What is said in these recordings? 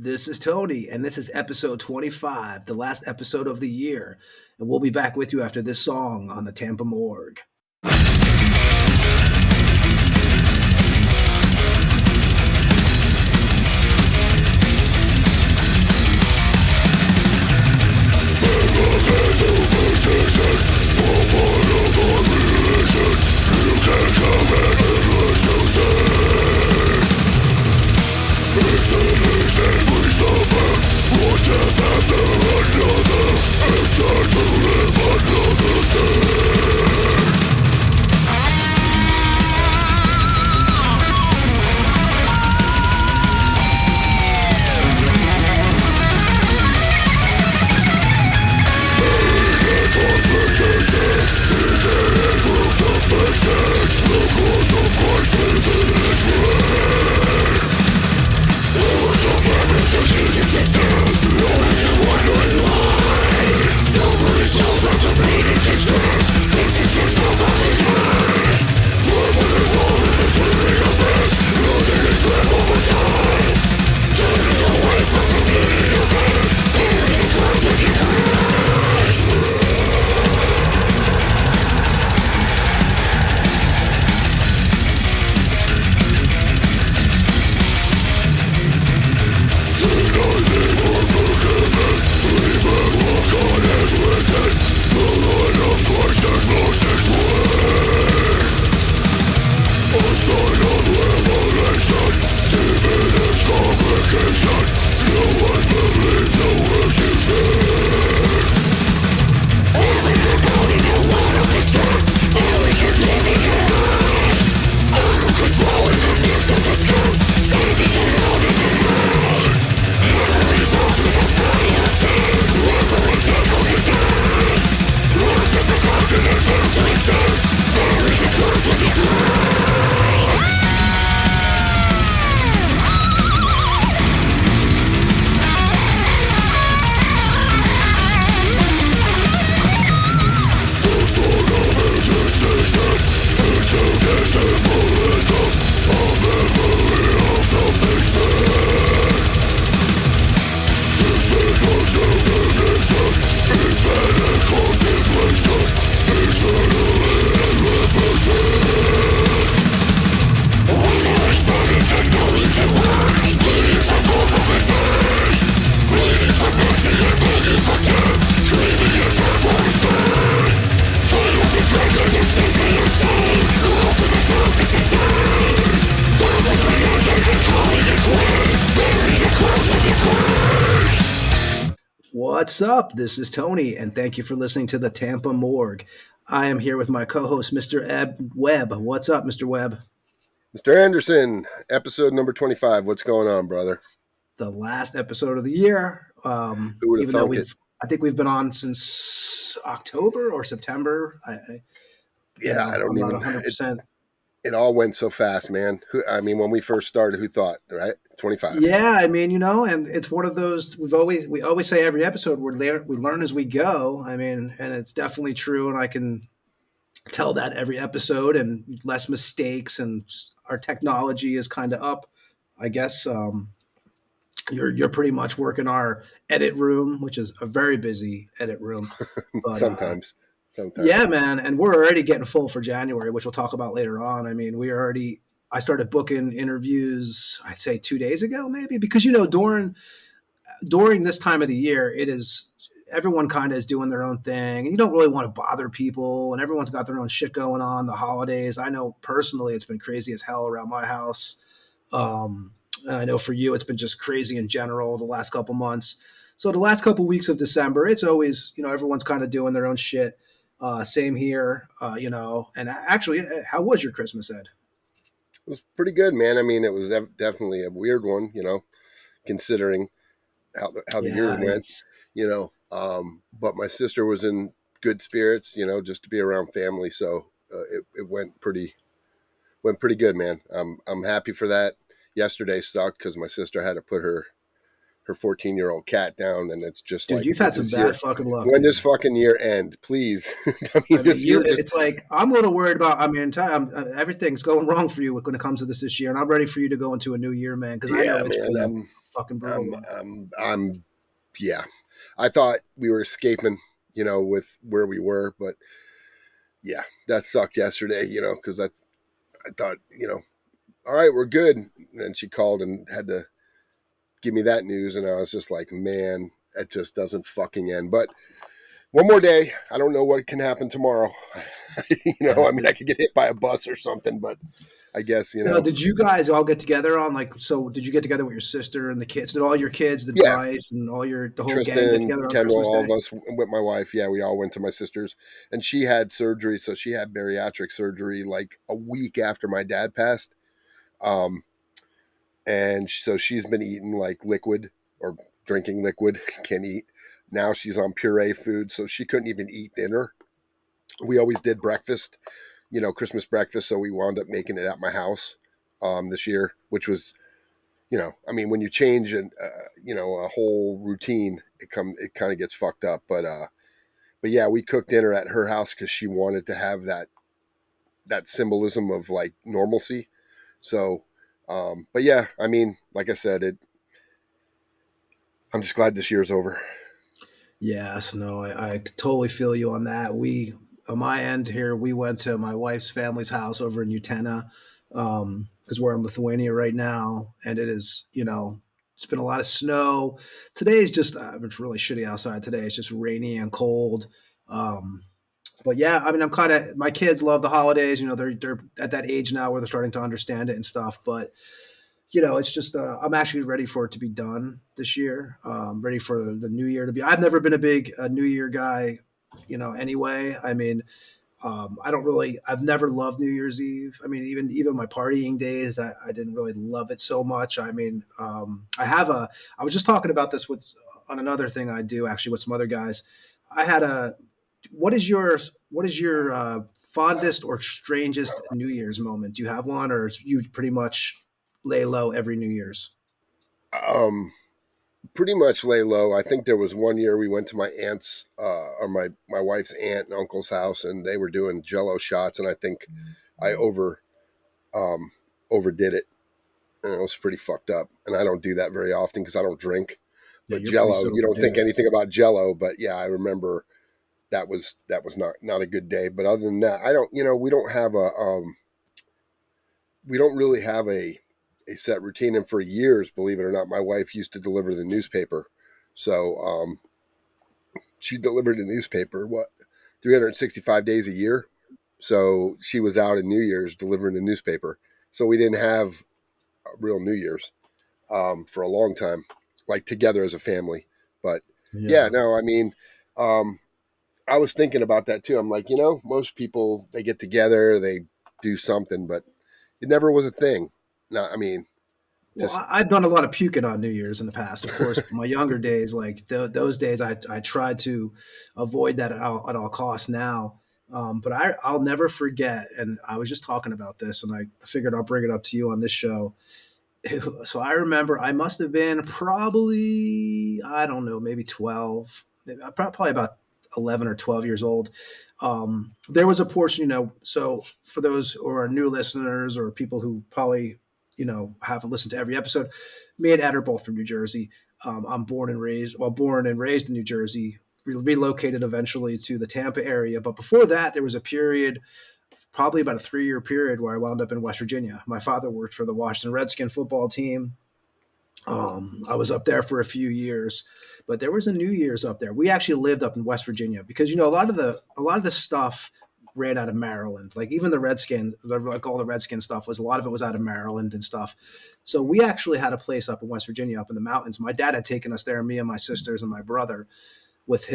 This is Tony, and this is episode 25, the last episode of the year. And we'll be back with you after this song on the Tampa Morgue. What's up? This is Tony, and thank you for listening to the Tampa Morgue. I am here with my co-host, Mr. Ed Webb. What's up, Mr. Webb? Mr. Anderson, episode number 25. What's going on, brother? The last episode of the year. Who would have thunk it? I think we've been on since October or September. I don't even 100%. It all went so fast, man. When we first started, who thought, right? 25. Yeah, and it's one of those we always say every episode we learn as we go. And it's definitely true, and I can tell that every episode, and less mistakes, and our technology is kind of up. I guess you're pretty much working our edit room, which is a very busy edit room. But, Sometimes. Yeah, man. And we're already getting full for January, which we'll talk about later on. I started booking interviews, I'd say 2 days ago, maybe, because, during this time of the year, everyone kind of is doing their own thing, and you don't really want to bother people, and everyone's got their own shit going on. The holidays, I know personally, it's been crazy as hell around my house. I know for you, it's been just crazy in general the last couple months. So the last couple weeks of December, it's always, everyone's kind of doing their own shit. Same here, and actually, how was your Christmas, Ed? It was pretty good, man. It was definitely a weird one, considering how the year went, but my sister was in good spirits, just to be around family. So it went pretty good, man. I'm happy for that. Yesterday sucked because my sister had to put her 14-year-old cat down, and it's just dude, you've had some bad fucking luck. When this fucking year end, please. It's like I'm a little worried about. Everything's going wrong for you when it comes to this year, and I'm ready for you to go into a new year, man. Because I know it's fucking brutal I'm, one. I'm, yeah. I thought we were escaping, with where we were, but yeah, that sucked yesterday, because I thought, all right, we're good. And then she called and had to give me that news, and I was just like, man, it just doesn't fucking end. But one more day. I don't know what can happen tomorrow. Yeah. I mean, I could get hit by a bus or something, but I guess, Now, did you guys all get together on like? So, did you get together with your sister and the kids? Did all your kids, did yeah, Bryce and the whole gang get Tristan, together on Kendall, Christmas all of Day? us with my wife. Yeah, we all went to my sister's, and she had surgery. So she had bariatric surgery like a week after my dad passed. Um, and so she's been eating like liquid or drinking liquid, can't eat. Now she's on puree food, so she couldn't even eat dinner. We always did breakfast, Christmas breakfast, so we wound up making it at my house this year, which was, I mean, when you change a whole routine, it kind of gets fucked up. But yeah, we cooked dinner at her house because she wanted to have that symbolism of like normalcy. So, but yeah, I mean, like I said, I'm just glad this year's over. Yes, no, I totally feel you on that. We, on my end here, we went to my wife's family's house over in Utena, because we're in Lithuania right now, and it is, it's been a lot of snow. Today is just, it's really shitty outside today. It's just rainy and cold. Um, but yeah, I mean, I'm kind of, my kids love the holidays. They're at that age now where they're starting to understand it and stuff. But it's just I'm actually ready for it to be done this year. Ready for the new year to be. I've never been a big New Year guy, anyway. I mean, I don't really. I've never loved New Year's Eve. I mean, even my partying days, I didn't really love it so much. I mean, I have a. I was just talking about this with on another thing I do actually with some other guys. I had a. What is your fondest or strangest New Year's moment? Do you have one, or is you pretty much lay low every New Year's? Um, Pretty much lay low. I think there was one year we went to my aunt's or my wife's aunt and uncle's house, and they were doing Jello shots, and I think I um, overdid it, and it was pretty fucked up. And I don't do that very often because I don't drink. Yeah, But you're pretty Jello, you sober, don't think dude. anything about Jello, but yeah, I remember that was not a good day. But other than that, I don't. We don't really have a set routine. And for years, believe it or not, my wife used to deliver the newspaper. So she delivered a newspaper, 365 days a year. So she was out in New Year's delivering a newspaper. So we didn't have a real New Year's for a long time, like together as a family. But yeah, Yeah. no, I mean, um, I was thinking about that too. I'm like, most people, they get together, they do something, but it never was a thing. No, I mean, Well, just I've done a lot of puking on New Year's in the past. Of course, my younger days, like those days, I tried to avoid that at all costs now. But I'll never forget, and I was just talking about this, and I figured I'll bring it up to you on this show. So I remember I must have been probably, I don't know, maybe 12, probably about 11 or 12 years old. There was a portion, so for those who are new listeners or people who probably, haven't listened to every episode, me and Ed are both from New Jersey. I'm born and raised in New Jersey, relocated eventually to the Tampa area. But before that, there was a period, probably about a 3-year period, where I wound up in West Virginia. My father worked for the Washington Redskin football team. I was up there for a few years, but there was a New Year's up there. We actually lived up in West Virginia because a lot of the stuff ran out of Maryland. Like even the Redskins, like all the Redskin stuff was a lot of it was out of Maryland and stuff. So we actually had a place up in West Virginia, up in the mountains. My dad had taken us there, me and my sisters and my brother, with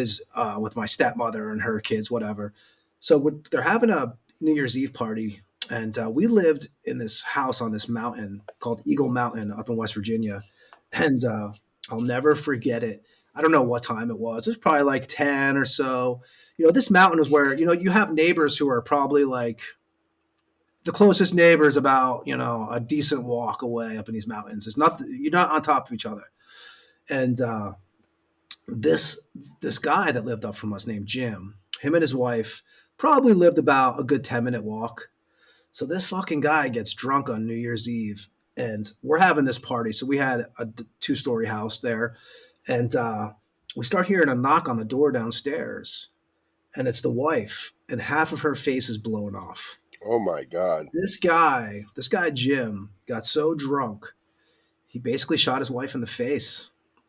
my stepmother and her kids, whatever. So they're having a New Year's Eve party, and we lived in this house on this mountain called Eagle Mountain up in West Virginia, and I'll never forget it. I don't know what time it was. It was probably like 10 or so. This mountain is where you have neighbors who are probably like the closest neighbors about a decent walk away up in these mountains. It's not You're not on top of each other, and this this guy that lived up from us named Jim, him and his wife probably lived about a good 10-minute walk. So this fucking guy gets drunk on New Year's Eve, and we're having this party. So we had a 2-story house there, and we start hearing a knock on the door downstairs, and it's the wife, and half of her face is blown off. Oh my God. This guy Jim got so drunk, he basically shot his wife in the face,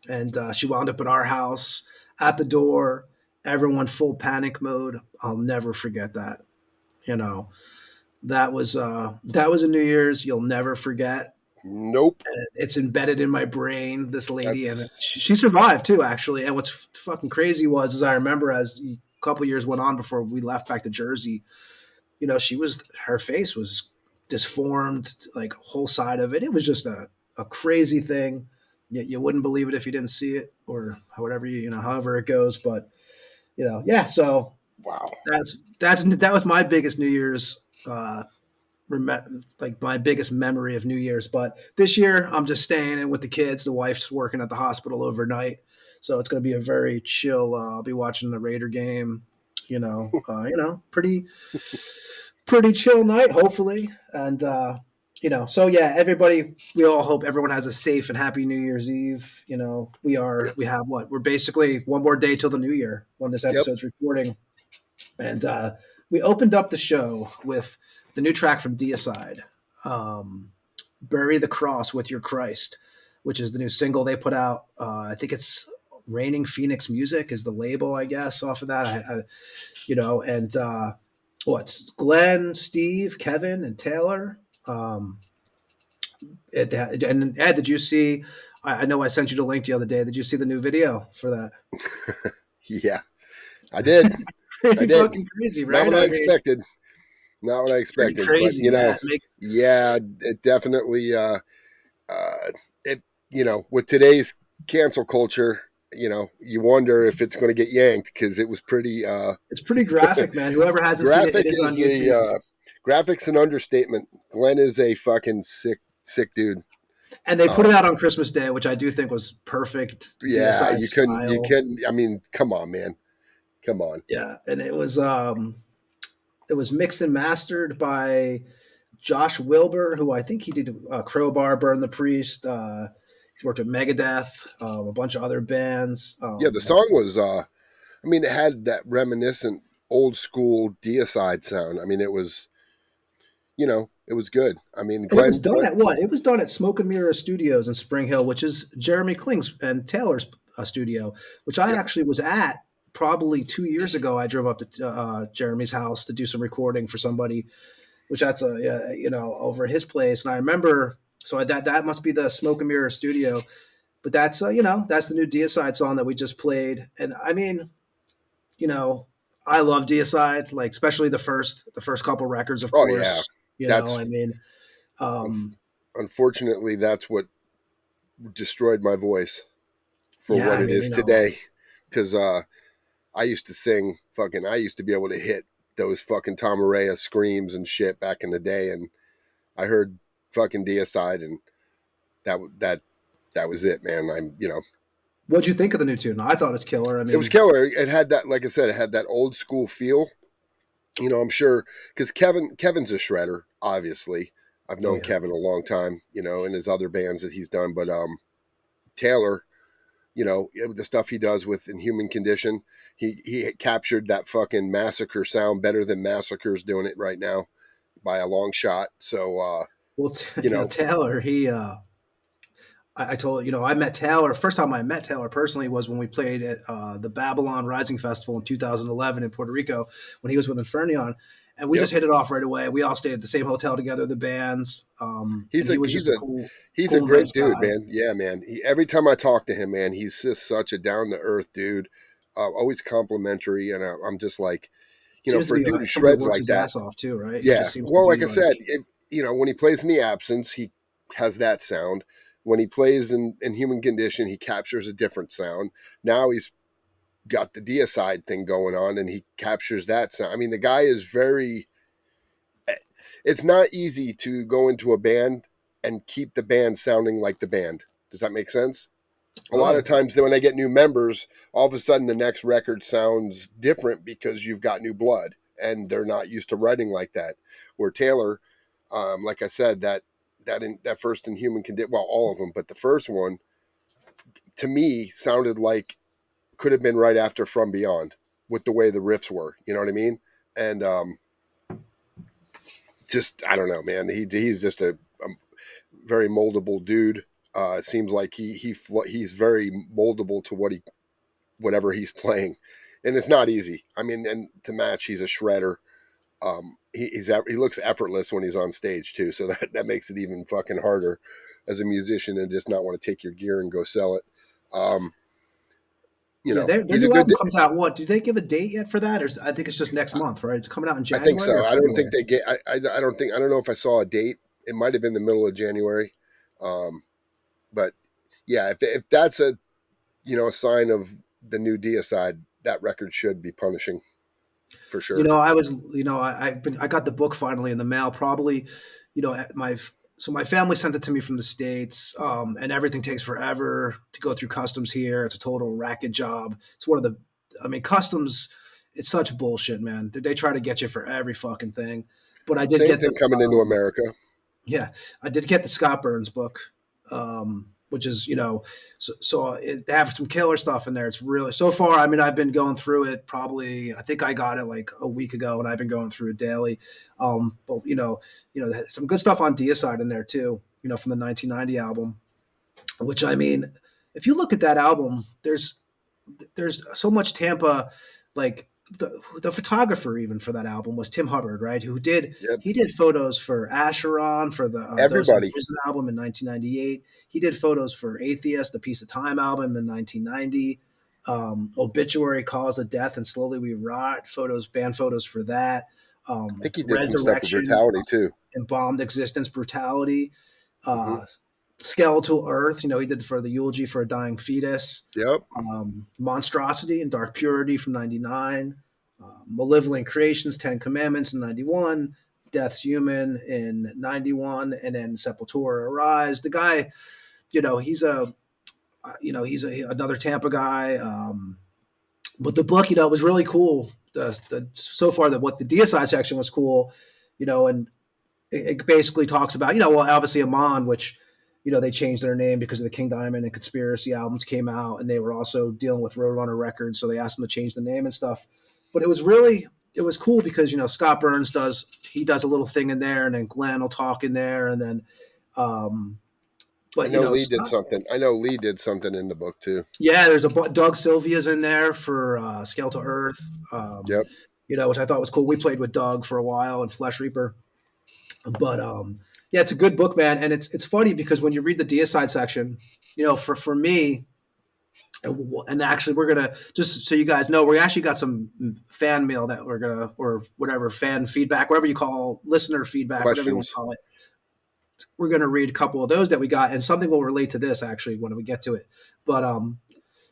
and she wound up at our house at the door. Everyone full panic mode. I'll never forget that. You know, that was a New Year's you'll never forget. Nope. It's embedded in my brain. This lady, and That's she survived too, actually. And what's fucking crazy was, as I remember, as a couple years went on before we left back to Jersey, her face was disformed, like whole side of it. It was just a crazy thing. You wouldn't believe it if you didn't see it, or whatever however it goes. But yeah. So wow. that was my biggest New Year's. Like my biggest memory of New Year's. But this year, I'm just staying in with the kids. The wife's working at the hospital overnight, so it's going to be a very chill. I'll be watching the Raider game. Pretty chill night, hopefully. And so yeah, everybody. We all hope everyone has a safe and happy New Year's Eve. We have what? We're basically one more day till the New Year when this Yep. episode's recording. And we opened up the show with the new track from Deicide, "Bury the Cross with Your Christ," which is the new single they put out. I think it's Raining Phoenix Music is the label, I guess, off of that. And what's Glenn, Steve, Kevin, and Taylor. And Ed, did you see? I know I sent you the link the other day. Did you see the new video for that? Yeah, I did. Pretty fucking crazy, right? Not what I expected. Not what I expected. Crazy, But yeah, it definitely. It with today's cancel culture, you wonder if it's going to get yanked because it was pretty. It's pretty graphic, man. Whoever hasn't seen it, it is on YouTube. Graphics an understatement. Glenn is a fucking sick dude. And they put it out on Christmas Day, which I do think was perfect. Yeah, you couldn't. I mean, come on, man. Come on. Yeah, and it was mixed and mastered by Josh Wilbur, who I think he did Crowbar, Burn the Priest. He's worked with Megadeth, a bunch of other bands. Yeah, the song was. It had that reminiscent old school Deicide sound. I mean, it was. It was good. I mean, Glenn, it was done at what? It was done at Smoke and Mirror Studios in Spring Hill, which is Jeremy Kling's and Taylor's studio, which I actually was at probably 2 years ago. I drove up to Jeremy's house to do some recording for somebody, which that's over at his place. And I remember, so that must be the Smoke and Mirror studio, but that's that's the new Deicide song that we just played. And I mean, I love Deicide, like especially the first couple records, of course. Unfortunately, that's what destroyed my voice for what it is today. Because I used to sing I used to be able to hit those fucking Tom Araya screams and shit back in the day. And I heard fucking Deicide, and that was it, man. What'd you think of the new tune? I thought it was killer. I mean, it was killer. It had that, like I said, it had that old school feel. I'm sure because Kevin's a shredder, obviously. I've known Kevin a long time, in his other bands that he's done. But Taylor, the stuff he does with Inhuman Condition, he captured that fucking Massacre sound better than Massacre's doing it right now by a long shot. So, Taylor, he, I told I met Taylor. First time I met Taylor personally was when we played at the Babylon Rising Festival in 2011 in Puerto Rico when he was with Infernion, and we just hit it off right away. We all stayed at the same hotel together, the bands. He's a great dude, man. Yeah, man. Every time I talk to him, man, he's just such a down to earth dude. Always complimentary, and I'm just like, for a dude who shreds like that, ass off too, right? Yeah. Well, like I said, when he plays in the absence, he has that sound. When he plays in Human Condition, he captures a different sound. Now he's got the Deicide thing going on, and he captures that sound. I mean, the guy is very. It's not easy to go into a band and keep the band sounding like the band. Does that make sense? A lot of times when they get new members, all of a sudden the next record sounds different because you've got new blood, and they're not used to writing like that. Where Taylor, like I said, that that first Inhuman Condition. Well, all of them, but the first one to me sounded like could have been right after From Beyond with the way the riffs were. You know what I mean? And just I don't know, man. He's just a very moldable dude. It seems like he's very moldable to whatever he's playing, and it's not easy. I mean, and to match, he's a shredder. He looks effortless when he's on stage too, so that makes it even fucking harder as a musician and just not want to take your gear and go sell it. Um, Yeah, their he's a new good. album comes out. What? Do they give a date yet for that? Or I think it's just next month, right? It's coming out in I think January or so. I don't think February. they get. I don't think. I don't know if I saw a date. It might have been the middle of January, um, but yeah, if that's a sign of the new Deicide, that record should be punishing for sure. I was, I got the book finally in the mail. Probably, at my family sent it to me from the States, and everything takes forever to go through customs here. It's a total racket job. It's one of the, I mean, customs. It's such bullshit, man. They try to get you for every fucking thing. But I did Same get thing the, coming into America. yeah, I did get the Scott Burns book, which is, they have some killer stuff in there. It's really, so far, I mean, I've been going through it probably, I think I got it like a week ago and I've been going through it daily. But, some good stuff on Deicide in there too, from the 1990 album, which I mean, if you look at that album, there's so much Tampa, like the photographer even for that album was Tim Hubbard, right? Yep. He did photos for Asheron for the Dose of Everybody. Prison album in 1998. He did photos for Atheist, the Piece of Time album in 1990. Obituary, Cause of Death, and Slowly We Rot band photos for that. I think he did some stuff with Resurrection, Brutality too. Embalmed Existence, Brutality, Hmm. uh, Skeletal Earth. He did for the eulogy for a dying fetus. Yep. Monstrosity and Dark Purity from 99, Malevolent Creations, 10 Commandments in 91, Death's Human in 91, and then Sepultura Arise. The guy, he's another Tampa guy. But the book, was really cool. So far that what the Deicide section was cool, and it basically talks about, well, obviously Amon, which, they changed their name because of the King Diamond and Conspiracy albums came out, and they were also dealing with Roadrunner Records, so they asked them to change the name and stuff. But it was cool because, Scott Burns does a little thing in there, and then Glenn will talk in there, and then, I but know Lee did Scott, something. I know Lee did something in the book too. yeah, there's Doug Sylvia's in there for Skeletal Earth, Yep. which I thought was cool. We played with Doug for a while and Flesh Reaper. But yeah, it's a good book, man, and it's funny because when you read the Deicide section, for me, and actually we're gonna, just so you guys know, we actually got some fan mail that we're gonna, or whatever, fan feedback, whatever you call, listener feedback, whatever you want to Questions. call it. We're gonna read a couple of those that we got, and something will relate to this actually when we get to it. But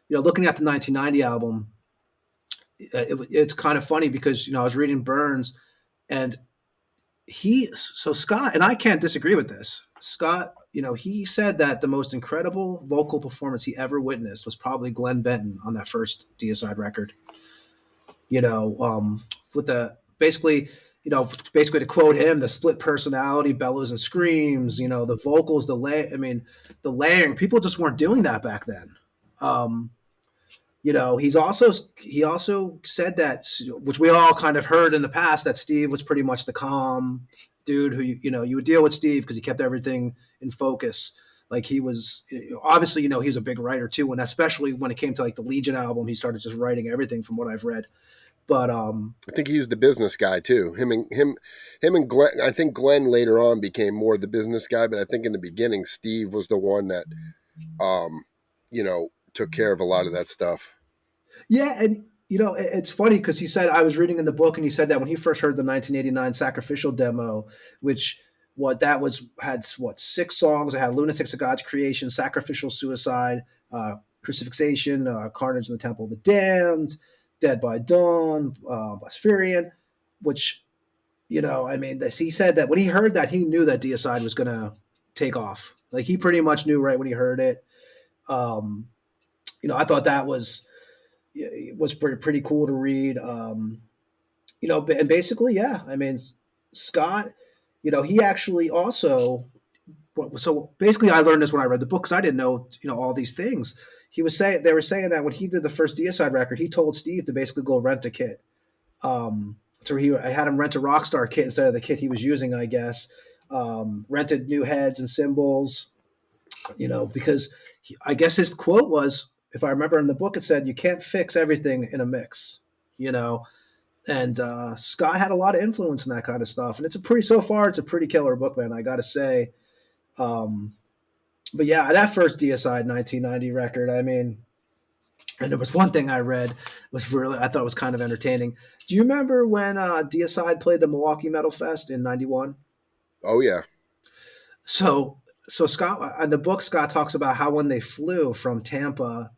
looking at the 1990 album, it's kind of funny because I was reading Burns, and Scott, and I can't disagree with this. Scott, he said that the most incredible vocal performance he ever witnessed was probably Glenn Benton on that first Deicide record. With the basically to quote him, the split personality, bellows and screams, the vocals, the layering. People just weren't doing that back then. Um, he also said that, which we all kind of heard in the past, that Steve was pretty much the calm dude who you would deal with Steve because he kept everything in focus. Like he was obviously, he was a big writer too, and especially when it came to like the Legion album, he started just writing everything from what I've read. But I think he's the business guy too. Him and Glenn. I think Glenn later on became more the business guy, but I think in the beginning Steve was the one that, um, took care of a lot of that stuff. yeah, and it's funny because he said, I was reading in the book, and he said that when he first heard the 1989 Sacrificial demo, which what that was had what 6 songs. It had Lunatics of God's Creation, Sacrificial Suicide, Crucifixion, Carnage in the Temple of the Damned, Dead by Dawn, Blaspherian, which he said that when he heard that, he knew that Deicide was going to take off. Like he pretty much knew right when he heard it. Um, I thought that was pretty cool to read. And basically, yeah, I mean, Scott, he actually also so basically, I learned this when I read the book because I didn't know, all these things. They were saying that when he did the first Deicide record, he told Steve to basically go rent a kit. So I had him rent a Rockstar kit instead of the kit he was using, I guess. Rented new heads and cymbals, because I guess his quote was, if I remember in the book, it said, "You can't fix everything in a mix," you know. And Scott had a lot of influence in that kind of stuff, and so far it's a pretty killer book, man. I got to say. Um, but yeah, that first Deicide 1990 record, I mean, and there was one thing I read I thought was kind of entertaining. Do you remember when Deicide played the Milwaukee Metal Fest in '91? Oh yeah. So, Scott in the book, Scott talks about how when they flew from Tampa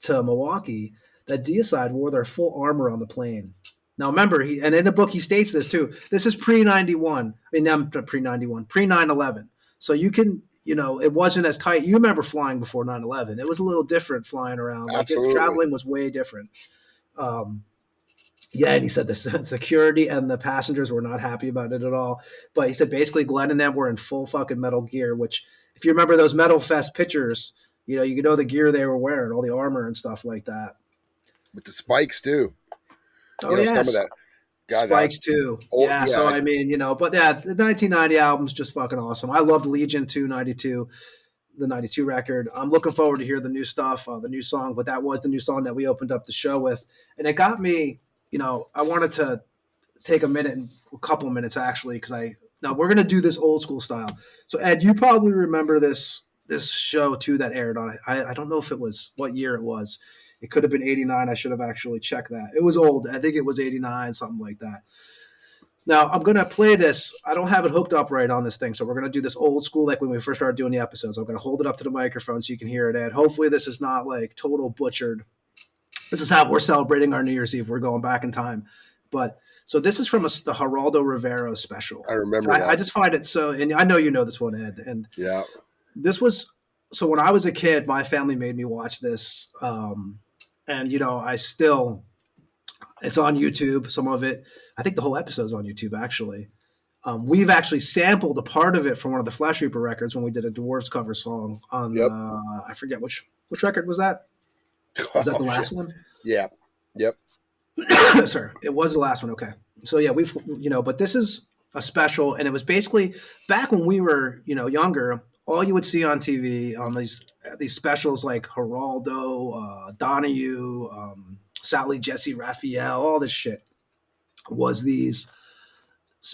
to Milwaukee, that Deicide wore their full armor on the plane. Now, remember, and in the book he states this too. This is pre 91. I mean, not pre 91, pre 9/11. So you can, it wasn't as tight. You remember flying before 9/11? It was a little different flying around. Like Absolutely. traveling was way different. Um, yeah, and he said the security and the passengers were not happy about it at all. But he said basically Glenn and them were in full fucking metal gear, which if you remember those Metal Fest pictures, you know the gear they were wearing, all the armor and stuff like that. With the spikes too. Oh Some of yes, that. God, Spikes too. oh Yeah, so yeah. I mean, but yeah, the 1990 album's just fucking awesome. I loved Legion 292, the 92 record. I'm looking forward to hear the new stuff, the new song, but that was the new song that we opened up the show with. And it got me, I wanted to take a couple minutes actually, because now we're gonna do this old school style. So Ed, you probably remember this show too that aired on it. I don't know if it was what year it was. It could have been '89. I should have actually checked that. It was old. I think it was '89, something like that. Now I'm gonna play this. I don't have it hooked up right on this thing, so we're gonna do this old school like when we first started doing the episodes. I'm gonna hold it up to the microphone so you can hear it. Ed, hopefully this is not like total butchered. This is how we're celebrating our New Year's Eve. We're going back in time. But so this is from the Geraldo Rivera special. I remember I that. just find it so, and I know you know this one, Ed. And Yeah. this was so when I was a kid, my family made me watch this, and it's on YouTube. Some of it, I think the whole episode's on YouTube actually. We've actually sampled a part of it from one of the Flesh Reaper records when we did a Dwarves cover song on. Yep. I forget which record was that. Was that Oh the shit. last one? Yeah. Yep. Sir, it was the last one. Okay. So yeah, but this is a special, and it was basically back when we were, younger. All you would see on TV on these specials like Geraldo, Donahue, Sally Jesse Raphael, all this shit was these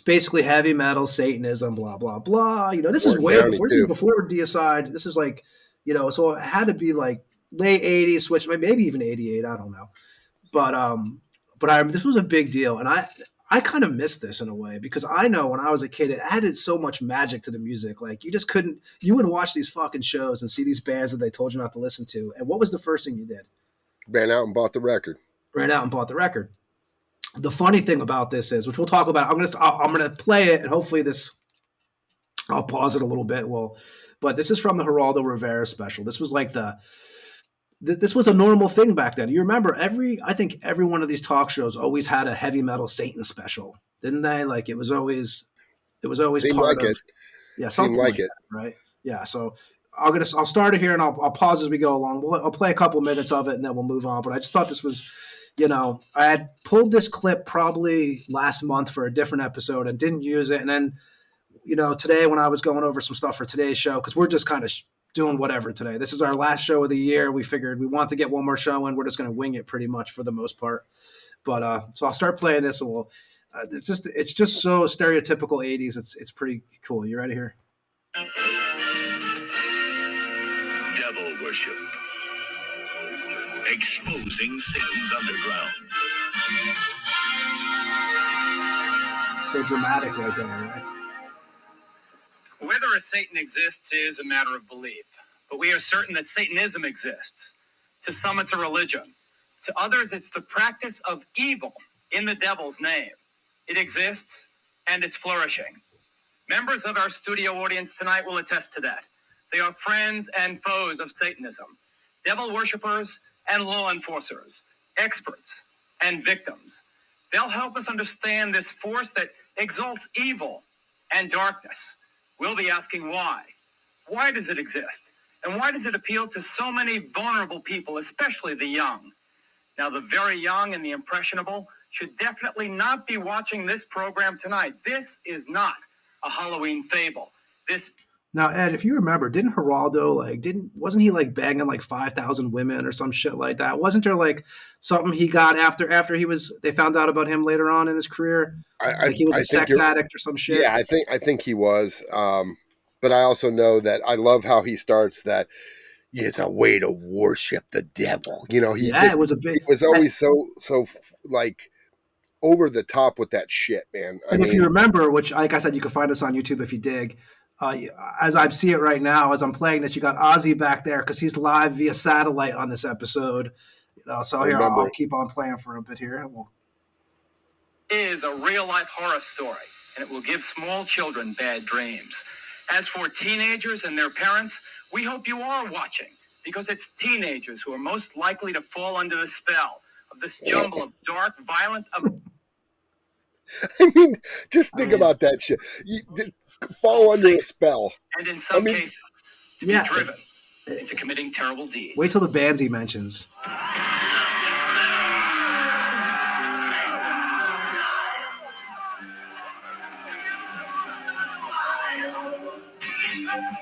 basically heavy metal Satanism, blah blah blah. This is Warren way Downey before. This is too. before Deicide. This is like, so it had to be like late '80s, switch maybe even '88. I don't know. But this was a big deal, and I kind of missed this in a way because I know when I was a kid, it added so much magic to the music. Like you just couldn't. You would watch these fucking shows and see these bands that they told you not to listen to, and what was the first thing you did? Ran out and bought the record. Ran out and bought the record. The funny thing about this is, which we'll talk about. I'm gonna play it, and hopefully this. I'll pause it a little bit. But this is from the Geraldo Rivera special. This was like this was a normal thing back then. You remember I think every one of these talk shows always had a heavy metal Satan special, didn't they? Like it was always Seemed part like of, it. yeah, Seemed something like like it. that, right? Yeah. So I'll start it here and I'll pause as we go along. I'll play a couple minutes of it and then we'll move on. But I just thought this was, I had pulled this clip probably last month for a different episode and didn't use it, and then today when I was going over some stuff for today's show, because we're just kind of doing whatever today. This is our last show of the year. We figured we want to get one more show in. We're just going to wing it pretty much for the most part. But so I'll start playing this, and it's just so stereotypical '80s. It's pretty cool. You ready here? Devil worship. Exposing Satan's underground. So dramatic right there, right? Whether a Satan exists is a matter of belief, but we are certain that Satanism exists. To some, it's a religion. To others, it's the practice of evil in the devil's name. It exists, and it's flourishing. Members of our studio audience tonight will attest to that. They are friends and foes of Satanism, devil worshippers and law enforcers, experts and victims. They'll help us understand this force that exalts evil and darkness. We'll be asking why. Why does it exist? And why does it appeal to so many vulnerable people, especially the young? Now, the very young and the impressionable should definitely not be watching this program tonight. This is not a Halloween fable. Now, Ed, if you remember, didn't Geraldo wasn't he like banging like 5,000 women or some shit like that? Wasn't there like something he got after they found out about him later on in his career? Like he was a sex addict or some shit. Yeah, I think he was. But I also know that I love how he starts that it's a way to worship the devil. You know, he was always so like over the top with that shit, man. If you remember, which like I said, you can find us on YouTube if you dig. As I see it right now, as I'm playing this, you got Ozzy back there because he's live via satellite on this episode. So here I'll keep on playing for a bit here. Is a real life horror story, and it will give small children bad dreams. As for teenagers and their parents, we hope you are watching, because it's teenagers who are most likely to fall under the spell of this jumble of dark, violent. I mean, just think about that shit. You fall under a spell, and in some cases, to be driven into committing terrible deeds. Wait till the bands he mentions.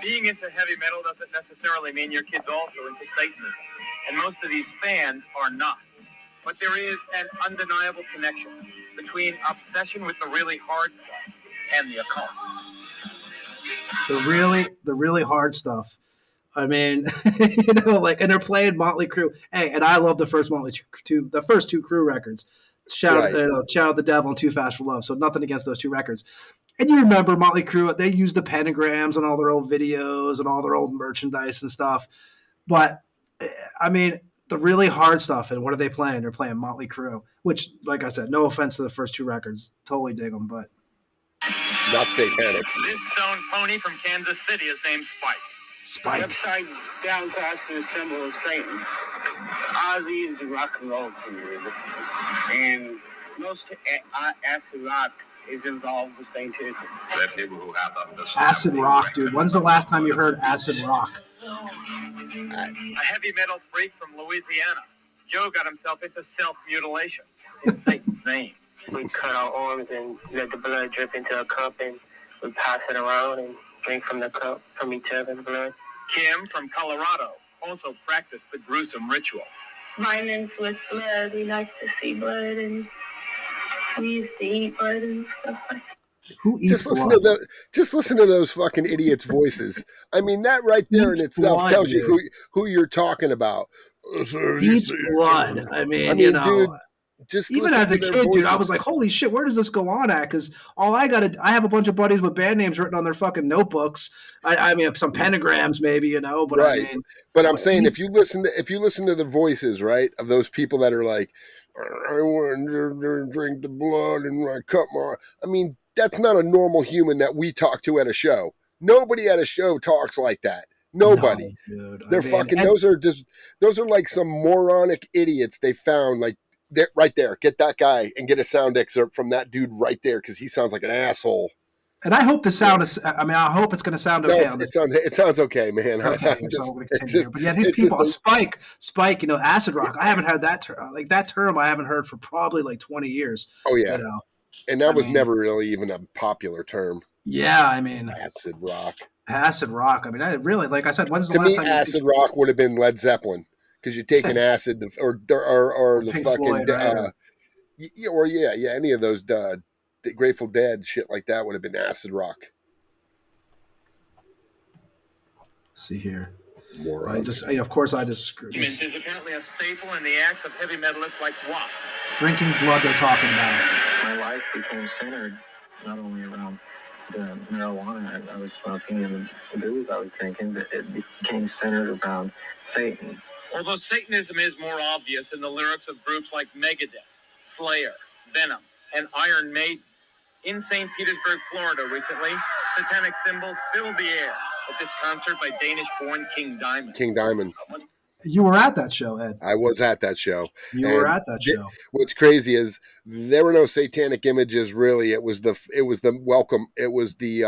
Being into heavy metal doesn't necessarily mean your kid's also into Satanism, and most of these fans are not. But there is an undeniable connection between obsession with the really hard stuff and the occult. The really hard stuff. I mean, and they're playing Motley Crue. Hey, and I love the first the first two Crue records. Shout out the Devil and Too Fast for Love. So nothing against those two records. And you remember Motley Crue, they used the pentagrams on all their old videos and all their old merchandise and stuff. But, I mean, the really hard stuff, and what are they playing? They're playing Motley Crue, which, like I said, no offense to the first two records. Totally dig them, but. Not satanic. This stone pony from Kansas City is named Spike. Spike. Upside down cross is a symbol of Satan. Ozzy is the rock and roll period. And most acid rock is involved with Satanism. Acid rock, dude. When's the last time you heard acid rock? A heavy metal freak from Louisiana. Joe got himself into self-mutilation in Satan's name. We cut our arms and let the blood drip into a cup, and we pass it around and drink from the cup from each other's blood. Kim from Colorado also practiced the gruesome ritual. Violence with blood. We like to see blood, and we used to eat blood and stuff like that. Who eats blood? Just listen to those fucking idiots' voices. I mean, that right there in itself tells you who you're talking about. Eats blood. I mean, dude. Just even as a kid, dude, I was like, holy shit, where does this go on at? Because I have a bunch of buddies with band names written on their fucking notebooks. I mean, some pentagrams maybe, but right. I mean. But I'm saying if you listen to the voices, right, of those people that are like, I want to drink the blood and I cut my. I mean, that's not a normal human that we talk to at a show. Nobody at a show talks like that. Nobody. No, dude. They're those are like some moronic idiots they found like. Right there, get that guy and get a sound excerpt from that dude right there because he sounds like an asshole. And I hope the sound is. I mean, I hope it's going to sound okay. It sounds okay, man. Okay, but yeah, these people, Spike, acid rock. I haven't had that term. Like that term, I haven't heard for probably like 20 years. Oh yeah, and that was never really even a popular term. Yeah, I mean, acid rock. Acid rock. I mean, I really, like I said, when's the last last time? To me, acid rock would have been Led Zeppelin. Because you're taking acid, or the Pink fucking, Floyd, right? Any of those the Grateful Dead shit like that would have been acid rock. Let's see here, morons. Of course, I just is apparently a staple in the acts of heavy metalists like WAP. Drinking blood, they're talking about. My life became centered not only around the marijuana I was smoking and the booze I was drinking, but it became centered around Satan. Although Satanism is more obvious in the lyrics of groups like Megadeth, Slayer, Venom, and Iron Maiden. In St. Petersburg, Florida recently, satanic symbols filled the air at this concert by Danish-born King Diamond. King Diamond. You were at that show, Ed. I was at that show. Were at that show. What's crazy is there were no satanic images really. It was the welcome. It was the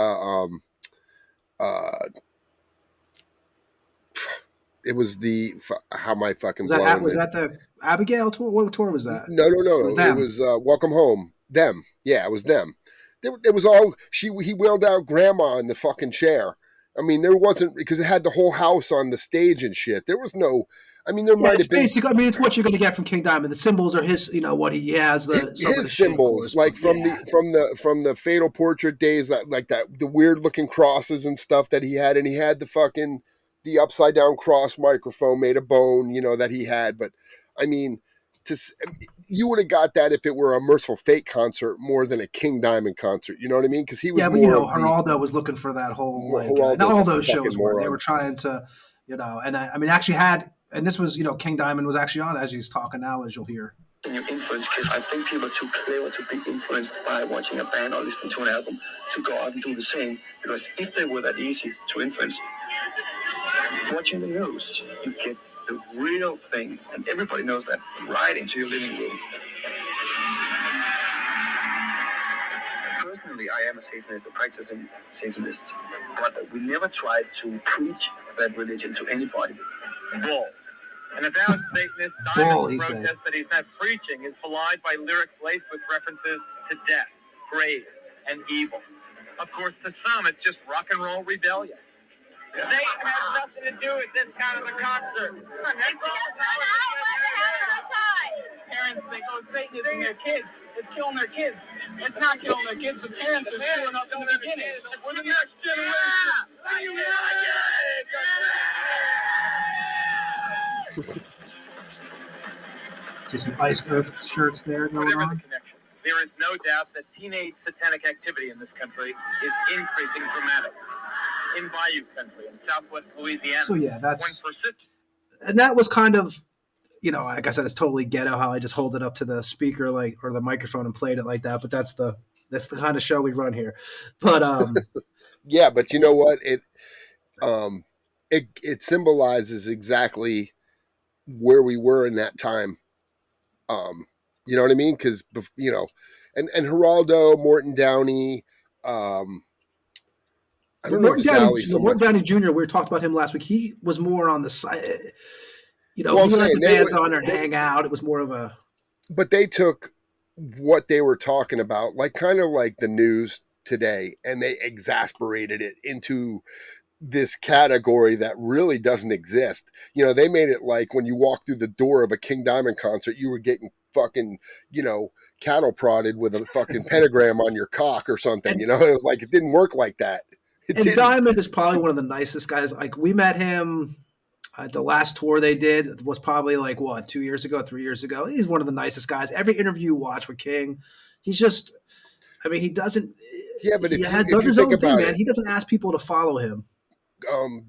It was How My Fucking Was that Blowing. was that the Abigail tour? What tour was that? No. It was Welcome Home. Them. Yeah, it was them. It was all he wheeled out grandma in the fucking chair. I mean, there wasn't, because it had the whole house on the stage and shit. There was no. I mean, there might have been. Basically, I mean, it's what you're going to get from King Diamond. The symbols are his, what he has. His symbols, like from the Fatal Portrait days, the weird looking crosses and stuff that he had, and he had the upside down cross microphone made of bone, that he had. But I mean, you would have got that if it were a Merciful Fate concert more than a King Diamond concert. You know what I mean? Because he was but Geraldo was looking for that whole not all those shows were. They were trying to, and I mean, actually had. And this was, King Diamond was actually on as he's talking now, as you'll hear. Can you influence kids? I think people are too clever to be influenced by watching a band or listening to an album to go out and do the same. Because if they were that easy to influence, watching the news, you get the real thing. And everybody knows that right into your living room. Personally, I am a Satanist, a practicing Satanist. But we never tried to preach that religion to anybody. Bull. An avowed Satanist, Diamond's protest that he's not preaching is belied by lyrics laced with references to death, grave, and evil. Of course, to some, it's just rock and roll rebellion. Satan has nothing to do with this kind of a concert. Parents think, Satanism their kids. It's killing their kids. It's not killing their kids. The parents are screwing up in the beginning. We're the next generation. See some Iced Earth shirts there going on. There is no doubt that teenage satanic activity in this country is increasing dramatically. In Bayou Country in southwest Louisiana. So yeah, and that was kind of, like I said, it's totally ghetto how I just hold it up to the speaker or the microphone and played it like that. But that's the kind of show we run here. But yeah, but you know what? It symbolizes exactly where we were in that time. You know what I mean? Because and Geraldo, Morton Downey, I don't know if Sally so Morton Downey Jr., we talked about him last week. He was more on the side. He let the bands on there and hang out. It was more of a. But they took what they were talking about, kind of like the news today, and they exasperated it into this category that really doesn't exist. They made it like when you walk through the door of a King Diamond concert, you were getting fucking, cattle prodded with a fucking pentagram on your cock or something. It was like, it didn't work like that. Diamond is probably one of the nicest guys. Like, we met him at the last tour they did was probably 2 years ago, 3 years ago. He's one of the nicest guys. Every interview you watch with King, he's just, he doesn't. Yeah, but he does his own thing, man. He doesn't ask people to follow him.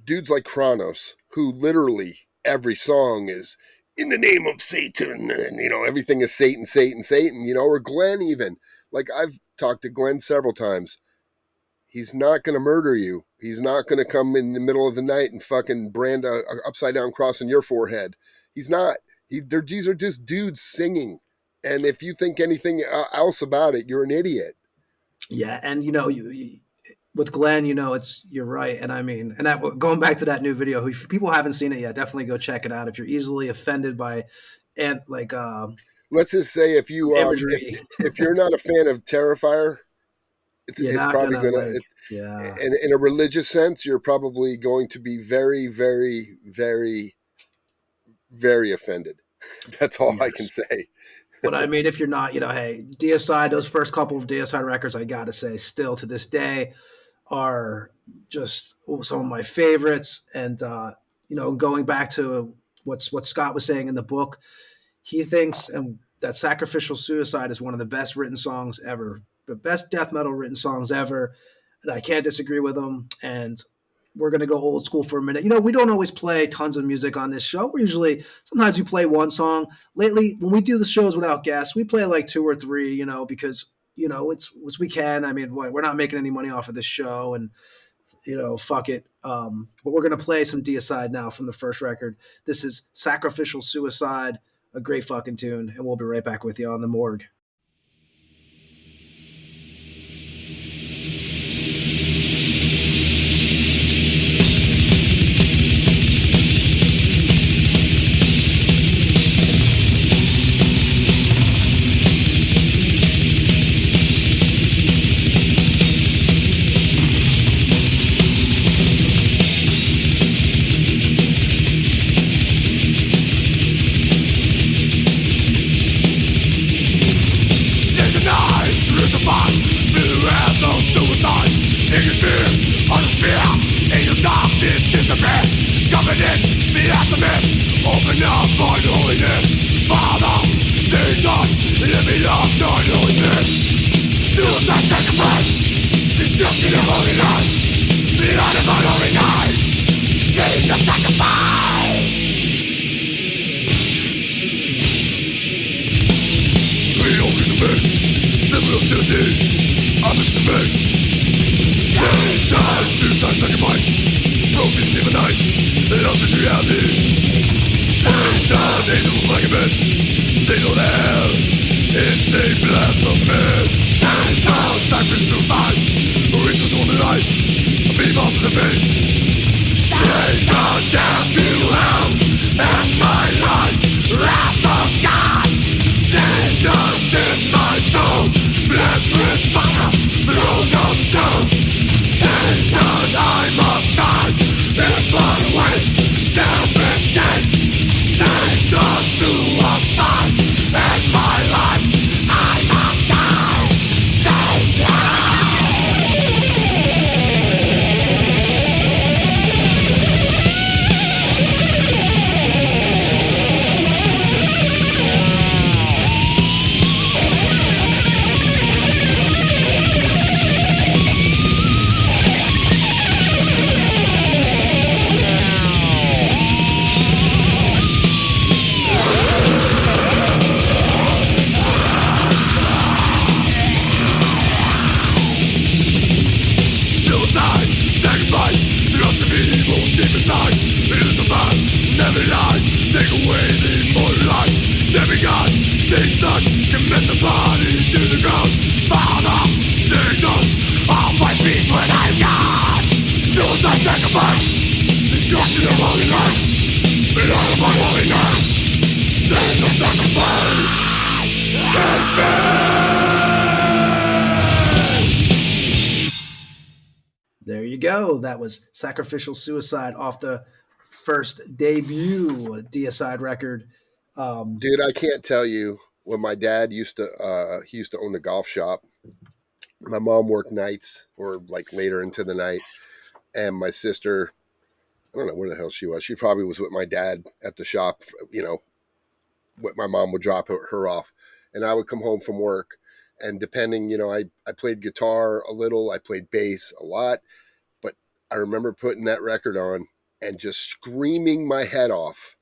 Dudes like Kronos, who literally every song is in the name of Satan, and everything is Satan, Satan, Satan. Or Glenn even. I've talked to Glenn several times. He's not going to murder you. He's not going to come in the middle of the night and fucking brand a upside down cross on your forehead. He's not. These are just dudes singing. And if you think anything else about it, you're an idiot. Yeah, and you with Glenn, you're right. And and that, going back to that new video, if people haven't seen it yet, definitely go check it out. If you're easily offended by, let's just say if you if you're not a fan of Terrifier, it's probably gonna in a religious sense, you're probably going to be very, very, very, very offended. That's all I can say. But if you're not, hey, Deicide, those first couple of Deicide records, I gotta say, still to this day, are just some of my favorites. And going back to what Scott was saying in the book, he thinks that Sacrificial Suicide is one of the best written songs ever, the best death metal written songs ever. And I can't disagree with him. And we're going to go old school for a minute. We don't always play tons of music on this show. Sometimes we play one song. Lately, when we do the shows without guests, we play 2 or 3, because, it's we can. We're not making any money off of this show, and, fuck it. But we're going to play some Deicide now from the first record. This is Sacrificial Suicide, a great fucking tune, and we'll be right back with you on the Morgue. There you go. That was Sacrificial Suicide off the first debut Deicide record. Dude, I can't tell you, when my dad used to own a golf shop. My mom worked nights or like later into the night, and my sister, I don't know where the hell she was. She probably was with my dad at the shop. What my mom would drop her off, and I would come home from work. And depending, I played guitar a little, I played bass a lot, but I remember putting that record on and just screaming my head off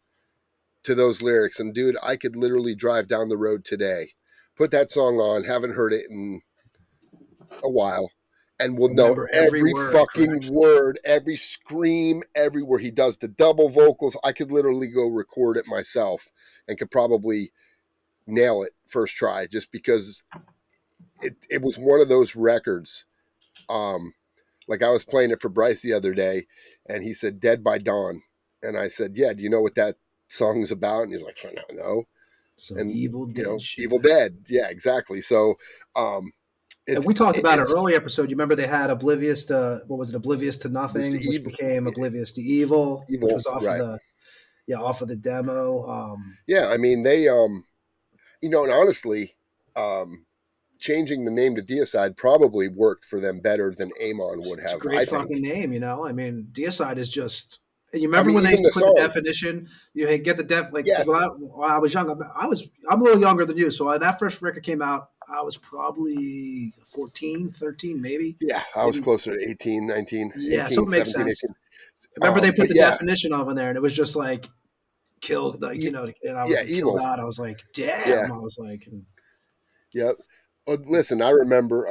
to those lyrics. And dude, I could literally drive down the road today, put that song on, haven't heard it in a while, and will know every word, fucking correct? word, every scream, everywhere he does the double vocals. I could literally go record it myself and could probably nail it first try, just because it was one of those records. Like I was playing it for Bryce the other day, and he said "Dead by Dawn," and I said, "Yeah, do you know what that song's about?" And he's like, "I don't know." So And Evil Dead. Evil Dead. Yeah, exactly. So, and we talked about it early episode. You remember they had Oblivious to, what was it? Oblivious to Nothing, which evil, became Oblivious to Evil, which was off right. off of the demo. Yeah, I mean they, and honestly, changing the name to Deicide probably worked for them better than Amon would have. It's a great fucking name, I mean, Deicide is just. You remember when they used to put the definition? You get the yes. When I was young, I'm a little younger than you. So when that first record came out, I was probably 14, 13, maybe. Yeah, I was closer to 18, 19. Yeah, 18, so it makes 17, sense. 18. Remember they put the definition of in there, and it was just like killed, like and I was evil. Killed out. I was like, damn. Yeah. I was like, yep. Listen, I remember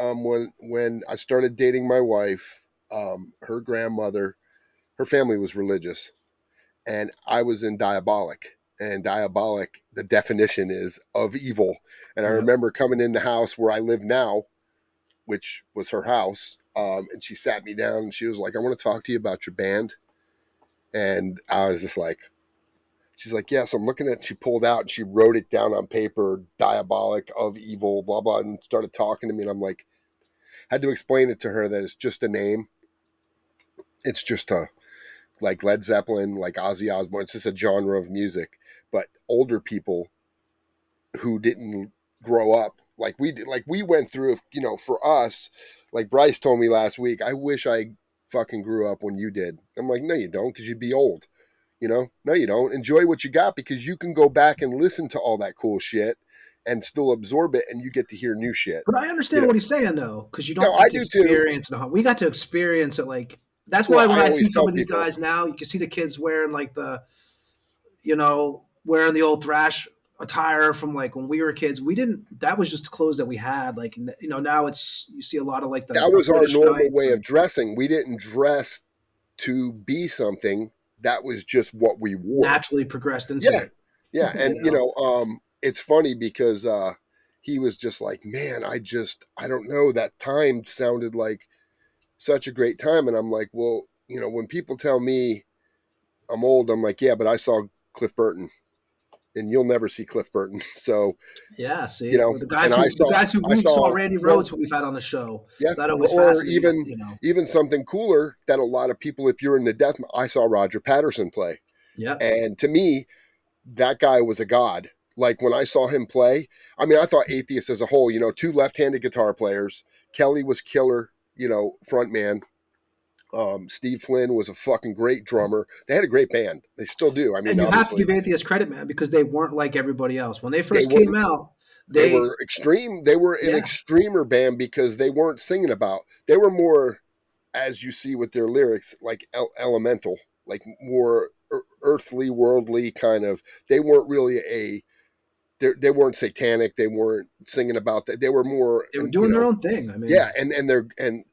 when I started dating my wife, her grandmother, her family was religious, and I was in Diabolic. And Diabolic, the definition is of evil. And I remember coming in the house where I live now, which was her house, and she sat me down and she was like, "I want to talk to you about your band." And I was just like, she's like, "Yes, I'm looking at," she pulled out and she wrote it down on paper, Diabolic, of evil, blah, blah, and started talking to me. And I'm like, had to explain it to her that it's just a name. It's just like Led Zeppelin, like Ozzy Osbourne. It's just a genre of music. But older people who didn't grow up like we did, like we went through, for us, like Bryce told me last week, I wish I fucking grew up when you did. I'm like, no, you don't, because you'd be old. No, you don't. Enjoy what you got, because you can go back and listen to all that cool shit and still absorb it, and you get to hear new shit. But I understand what he's saying, though, because you don't get to experience it. We got to experience it. Like, that's why when I see some of these guys now, you can see the kids wearing like wearing the old thrash attire from like when we were kids. We didn't. That was just clothes that we had. Like now it's you see a lot of like That the was our British normal knights way of and dressing. We didn't dress to be something. That was just what we wore. naturally progressed into Yeah. it. Yeah. You And, know, it's funny because he was just like, man, I don't know. That time sounded like such a great time. And I'm like, well, when people tell me I'm old, I'm like, yeah, but I saw Cliff Burton and you'll never see Cliff Burton. So, yeah. See, well, and the guys who I we saw saw, Randy well, Rhoads, who we've had on the show, yeah, that always or fascinated me. even something cooler that a lot of people, if you're in the death, I saw Roger Patterson play. Yep. And to me, that guy was a god. Like when I saw him play, I mean, I thought Atheist as a whole, two left-handed guitar players. Kelly was killer, front man. Steve Flynn was a fucking great drummer. They had a great band. They still do. I mean, And you have to obviously give Atheist credit, man, because they weren't like everybody else. When they they first came weren't. out, They they were extreme. They were an yeah, extremer band because they weren't singing about. They were more, as you see with their lyrics, like elemental, like more earthly, worldly kind of. They weren't really they weren't satanic. They weren't singing about that. They were more, they were doing their own thing. I mean, yeah, and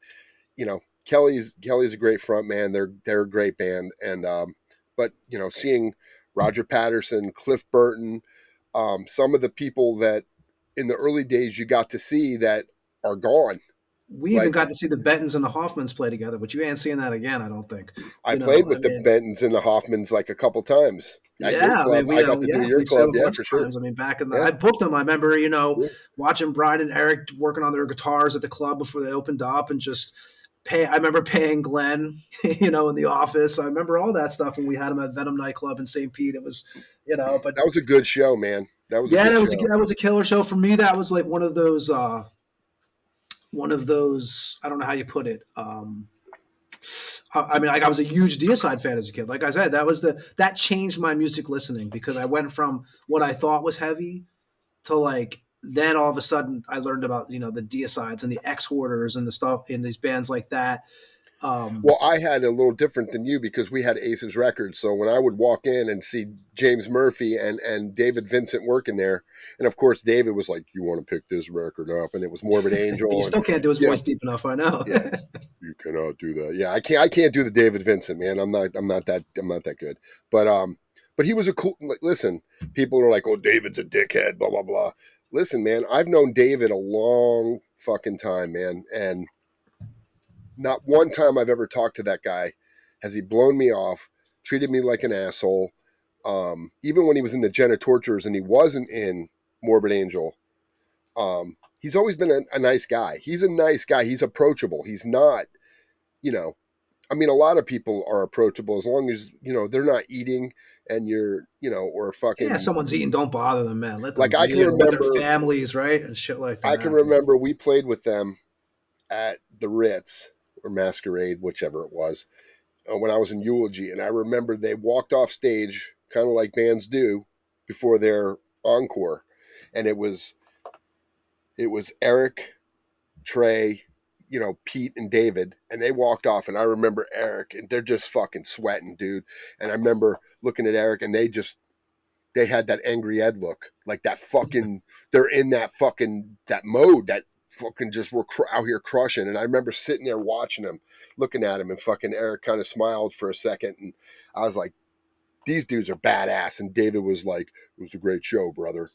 Kelly's a great front man. They're a great band, and but seeing Roger Patterson, Cliff Burton, some of the people that in the early days you got to see that are gone. we even Like got to see the Bettons and the Hoffmans play together, but you ain't seeing that again, I don't think. I played I with the mean, Bentons and the Hoffmans like a couple times at your yeah, I club. mean, I got to do your we've said club, a yeah, bunch for of sure. times. I mean, back in the, Yeah, I booked them. I remember, yeah. watching Brian and Eric working on their guitars at the club before they opened up, and just I remember paying Glenn, in the office. I remember all that stuff when we had him at Venom nightclub in St. Pete. It was, but That was a good show, man. That was a yeah, good show. that was a killer show for me. That was like one of those. I don't know how you put it. I mean, like I was a huge Deicide fan as a kid. Like I said, that changed my music listening because I went from what I thought was heavy to like then all of a sudden I learned about the Deicides and the X Hoarders and the stuff in these bands like that. Well, I had a little different than you because we had Aces Records. So when I would walk in and see James Murphy and David Vincent working there, and of course David was like, "You want to pick this record up?" And it was Morbid You Angel, and still can't do his voice deep enough. I know. yeah, you cannot do that. Yeah, I can't do the David Vincent, man. I'm not that good. But he was a cool. Like, listen, people are like, "Oh, David's a dickhead," blah blah blah. Listen, man, I've known David a long fucking time, man, and not one time I've ever talked to that guy has he blown me off, treated me like an asshole. Even when he was in the Jenna Torturers and he wasn't in Morbid Angel, he's always been a nice guy. He's a nice guy. He's approachable. He's not, I mean, a lot of people are approachable as long as, they're not eating and you're, or Yeah, if fucking. someone's eating, don't bother them, man. Let them Like I be can with their remember, families, right, and shit like I can that. remember we played with them at the Ritz or Masquerade, whichever it was, when I was in Eulogy, and I remember they walked off stage, kind of like bands do, before their encore, and it was Eric, Trey, Pete and David, and they walked off, and I remember Eric, and they're just fucking sweating, dude, and I remember looking at Eric, and they had that angry Ed look, like that fucking, they're in that fucking, that mode, that fucking just we're out here crushing. And I remember sitting there watching him, looking at him, and fucking Eric kind of smiled for a second. And I was like, these dudes are badass. And David was like, it was a great show, brother.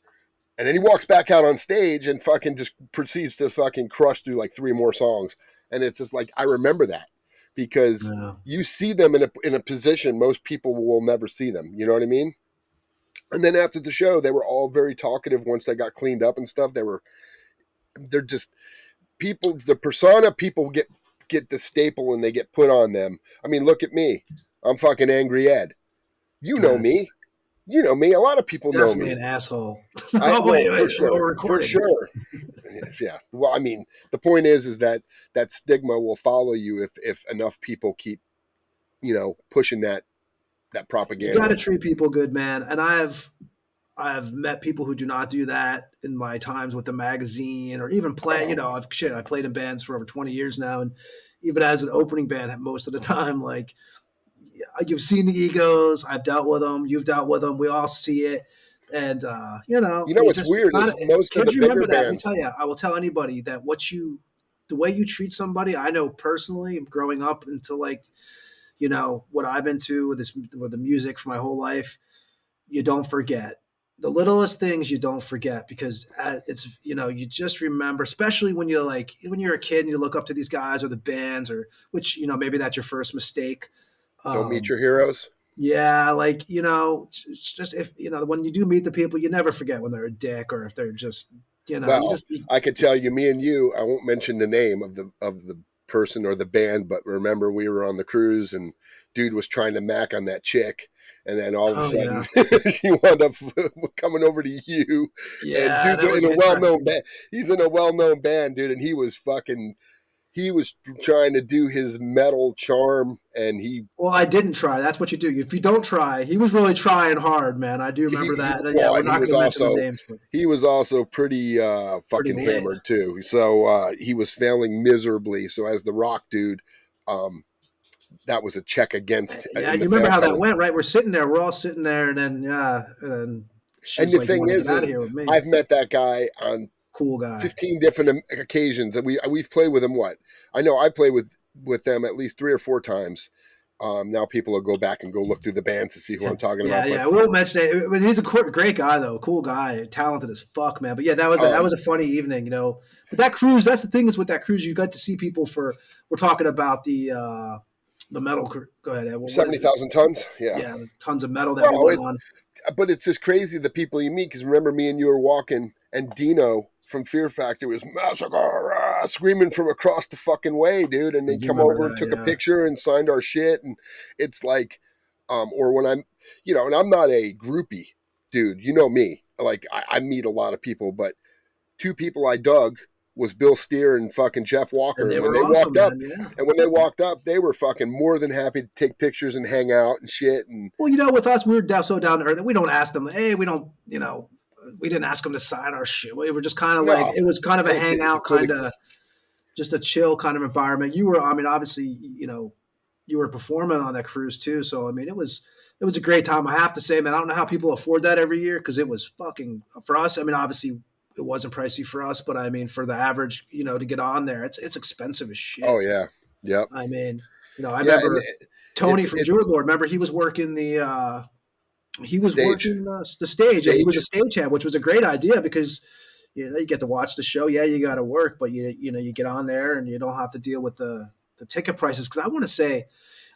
And then he walks back out on stage and fucking just proceeds to fucking crush through like 3 more songs. And it's just like, I remember that because Yeah. you see them in a position most people will never see them. You know what I mean? And then after the show, they were all very talkative once they got cleaned up and stuff. They're just people, the persona people get the staple and they get put on them. I mean, look at me. I'm fucking Angry Ed. You know That's me. You know me. A lot of people know definitely me. an asshole. For sure. we're For recording. sure. Yeah. Well, I mean, the point is that stigma will follow you if enough people keep, pushing that You propaganda. got to treat people good, man. And I've met people who do not do that in my times with the magazine or even play. I played in bands for over 20 years now, and even as an opening band, most of the time, like you've seen the egos. I've dealt with them. You've dealt with them. We all see it. And What's weird is most of the kids bigger remember that. Let me bands. tell you, I will tell anybody that the way you treat somebody. I know personally, growing up into like, what I've been to with the music for my whole life. You don't forget the littlest things. You don't forget because it's you just remember, especially when you're a kid and you look up to these guys or the bands or which maybe that's your first mistake. Don't meet Um, your heroes. yeah, like it's just if when you do meet the people, you never forget when they're a dick or if they're just you Well, just I could tell you, me and you. I won't mention the name of the person or the band, but remember we were on the cruise and dude was trying to mac on that chick, and then all of a oh sudden yeah, she wound up coming over to you. And yeah, dude's that was in a well-known interesting. band. He's in a well-known band, dude, and he was trying to do his metal charm, and he Well, I didn't try. That's what you do. If you don't try, he was really trying hard, man. I do remember he that. Yeah, well, we're and not going to mention the names, but he was also pretty pretty fucking lit. hammered too. So he was failing miserably. So as the rock dude, um, that was a check against Yeah, in you the remember how that family. went, right? We're all sitting there, and then and then she And was the like, "You thing want to get out of is here with me?" I've met that guy on Cool guy. 15 different occasions, and we've played with him. What I know, I play with them at least 3 or 4 times. Now people will go back and go look through the bands to see who I'm talking Yeah, about. But yeah. We won't mention it. But he's a great guy, though. Cool guy, talented as fuck, man. But yeah, that was um, a funny evening, But that cruise, that's the thing is with that cruise, you got to see people for. We're talking about the metal. Go ahead, Ed. What is this? 70,000 tons, yeah. Yeah, tons of metal that we Well, went on. but it's just crazy the people you meet. Because remember, me and you were walking, and Dino from Fear Factory was massacre screaming from across the fucking way, dude. And I they do come remember over and that. took a Yeah. picture and signed our shit. And it's like, or when I'm, and I'm not a groupie, dude. You know me. Like I meet a lot of people, but 2 people I dug was Bill Steer and fucking Jeff And Walker. they And when were they awesome, walked up, man. Yeah. they were fucking more than happy to take pictures and hang out and shit. And Well, with us, we were so down to earth that we don't ask them. Hey, we don't. We didn't ask them to sign our shit. We were just kind of like no, it was kind of a hey, is hangout, it cool to kind of just a chill kind of environment. You were, I mean, obviously, you were performing on that cruise too. So I mean, it was a great time. I have to say, man, I don't know how people afford that every year because it was fucking for us. I mean, obviously, it wasn't pricey for us, but I mean, for the average, to get on there, it's expensive as Oh shit. yeah, yep, I mean, I yeah, and remember Tony it's from Jewel Lord. Remember, he was stage working the stage. Yeah, he was a stage. stagehand, which was a great idea because you get to watch the show. Yeah, you got to work, but you get on there and you don't have to deal with the ticket prices. Because I want to say,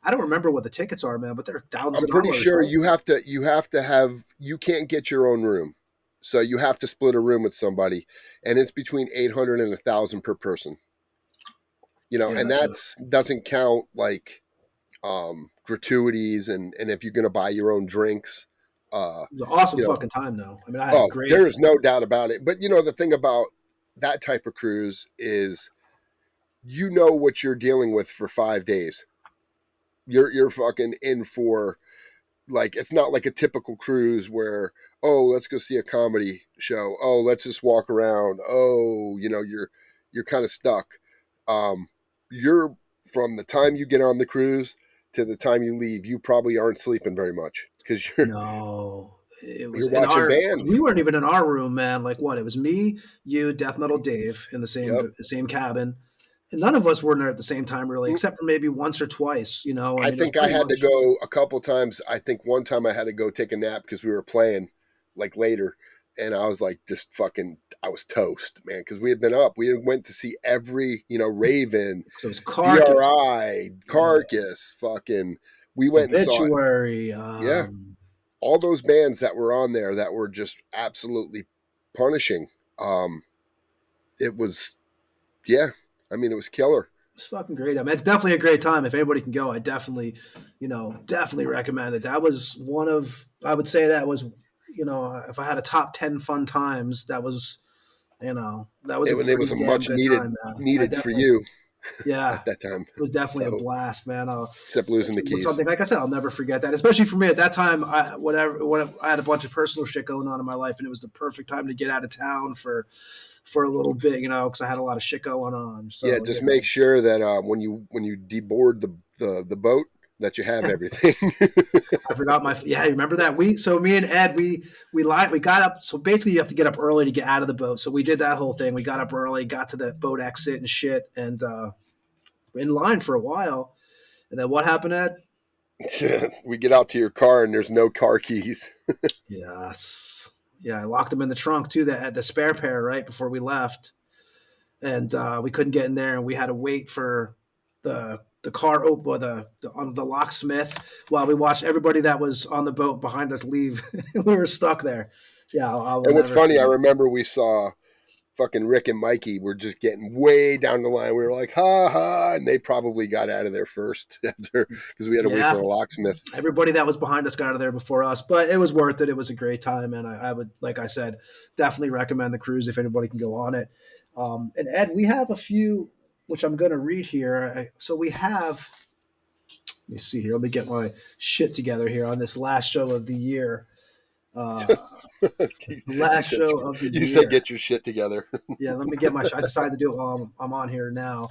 I don't remember what the tickets are, man, but they're thousands I'm of pretty dollars, sure right? you have to have you can't get your own room, so you have to split a room with somebody, and it's between 800 and 1,000 per person. Yeah, And that's that's doesn't count like gratuities and if you're going to buy your own drinks. Uh, it was an awesome you know, fucking time, though. I mean, I had a oh, great. there is no doubt about it. But the thing about that type of cruise is what you're dealing with for 5 days. You're fucking in for like it's not like a typical cruise where let's go see a comedy show, let's just walk around, you're kind of stuck. You're from the time you get on the cruise to the time you leave, you probably aren't sleeping very much because you're No, it was you're in watching our because we bands. weren't even in our room, man. Like what? It was me, you, Death Metal Dave in Yep. the same cabin, and none of us were in there at the same time, really, except for maybe once or twice. I I mean, it was think I pretty had to much. go a couple times. I think one time I had to go take a nap because we were playing like later, and I was like, just fucking, I was toast, man, because we had been up. We went to see every, Raven, So it was Carcass, DRI, uh, Carcass, fucking. We went and saw, Obituary. yeah, all those bands that were on there that were just absolutely punishing. Um, it was, yeah, I mean, it was killer. It's fucking great. I mean, it's definitely a great time. If anybody can go, I definitely, definitely recommend it. That was one of, I would say that was, if I had a top 10 fun times, that was a It pretty was a damn much good time, needed man. I needed for definitely, you yeah, at that time. it was definitely a So blast, man. except losing It's the keys. something like I said, I'll never forget that. Especially for me at that time, when I had a bunch of personal shit going on in my life, and it was the perfect time to get out of town for a little bit, because I had a lot of shit going on. Yeah, So just make sure that when you deboard the boat, that you have everything. I forgot you remember that? Me and Ed, we got up. So basically you have to get up early to get out of the boat. So we did that whole thing. We got up early, got to the boat exit and shit, and in line for a while. And then what happened, Ed? We get out to your car and there's no car keys. Yes. Yeah, I locked them in the trunk too, the spare pair right before we left. And we couldn't get in there, and we had to wait for the car open, the locksmith, while we watched everybody that was on the boat behind us leave. We were stuck there. Yeah, And what's funny, I remember we saw fucking Rick and Mikey were just getting way down the line. We were like, ha ha, and they probably got out of there first after because we had to wait for a locksmith. Everybody that was behind us got out of there before us, but it was worth it. It was a great time, and I would, like I said, definitely recommend the cruise if anybody can go on it. And Ed, we have a few, which I'm going to read here. So we have, let me see here. Let me get my shit together here on this last show of the year. Last show of the year. You said get your shit together. Yeah, let me get my. I decided to do it while I'm on here now.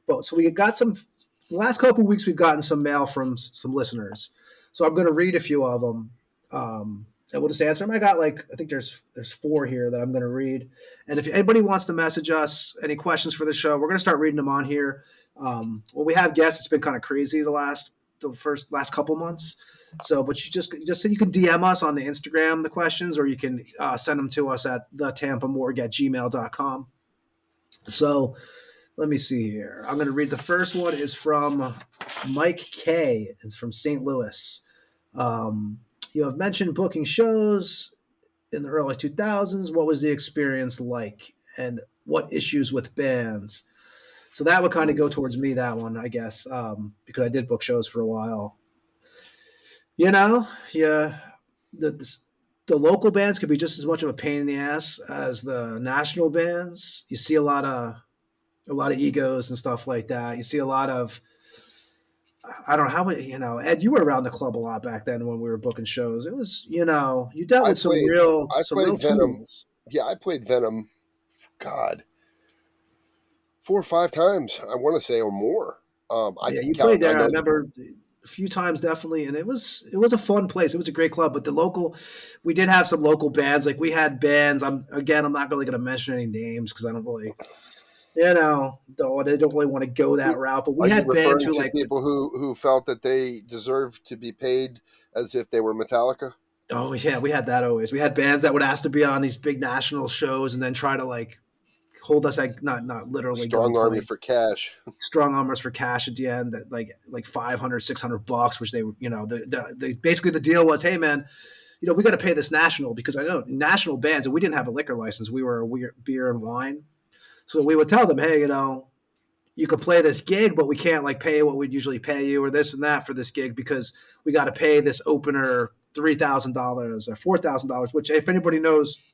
But so we got some. The last couple of weeks, we've gotten some mail from some listeners. So I'm going to read a few of them, and we'll just answer them. I think there's 4 here that I'm going to read. And if anybody wants to message us any questions for the show, we're going to start reading them on here. When we have guests, it's been kind of crazy the last couple months. So, but you just you can DM us on the Instagram, the questions, or you can send them to us at the Tampa Morgue at gmail.com. So let me see here. I'm going to read the first one is from Mike K. It's from St. Louis. You have mentioned booking shows in the early 2000s. What was the experience like, and what issues with bands? So that would kind of go towards me, that one, I guess, because I did book shows for a while. The local bands could be just as much of a pain in the ass as the national bands. You see a lot of egos and stuff like that. You see a lot of, I don't know how many, Ed, you were around the club a lot back then when we were booking shows. It was, you dealt with some real Venom. tools. Yeah, I played Venom, God, 4 or 5 times, I want to say, or more. You played there. I remember a few times, definitely, and it was a fun place. It was a great club, but we did have some local bands. Like we had bands. I'm not really going to mention any names because I don't really, I don't really want to go that route. But we had bands who people who felt that they deserved to be paid as if they were Metallica. Oh yeah, we had that always. We had bands that would ask to be on these big national shows and then try to hold us not literally strong arm you for cash. Strong armors for cash at the end, that like $500, $600, which they basically the deal was, hey man, we got to pay this national, because I know national bands, and we didn't have a liquor license, we were a beer and wine, so we would tell them, hey, you could play this gig, but we can't pay what we'd usually pay you or this and that for this gig, because we got to pay this opener $3,000 or $4,000, which, if anybody knows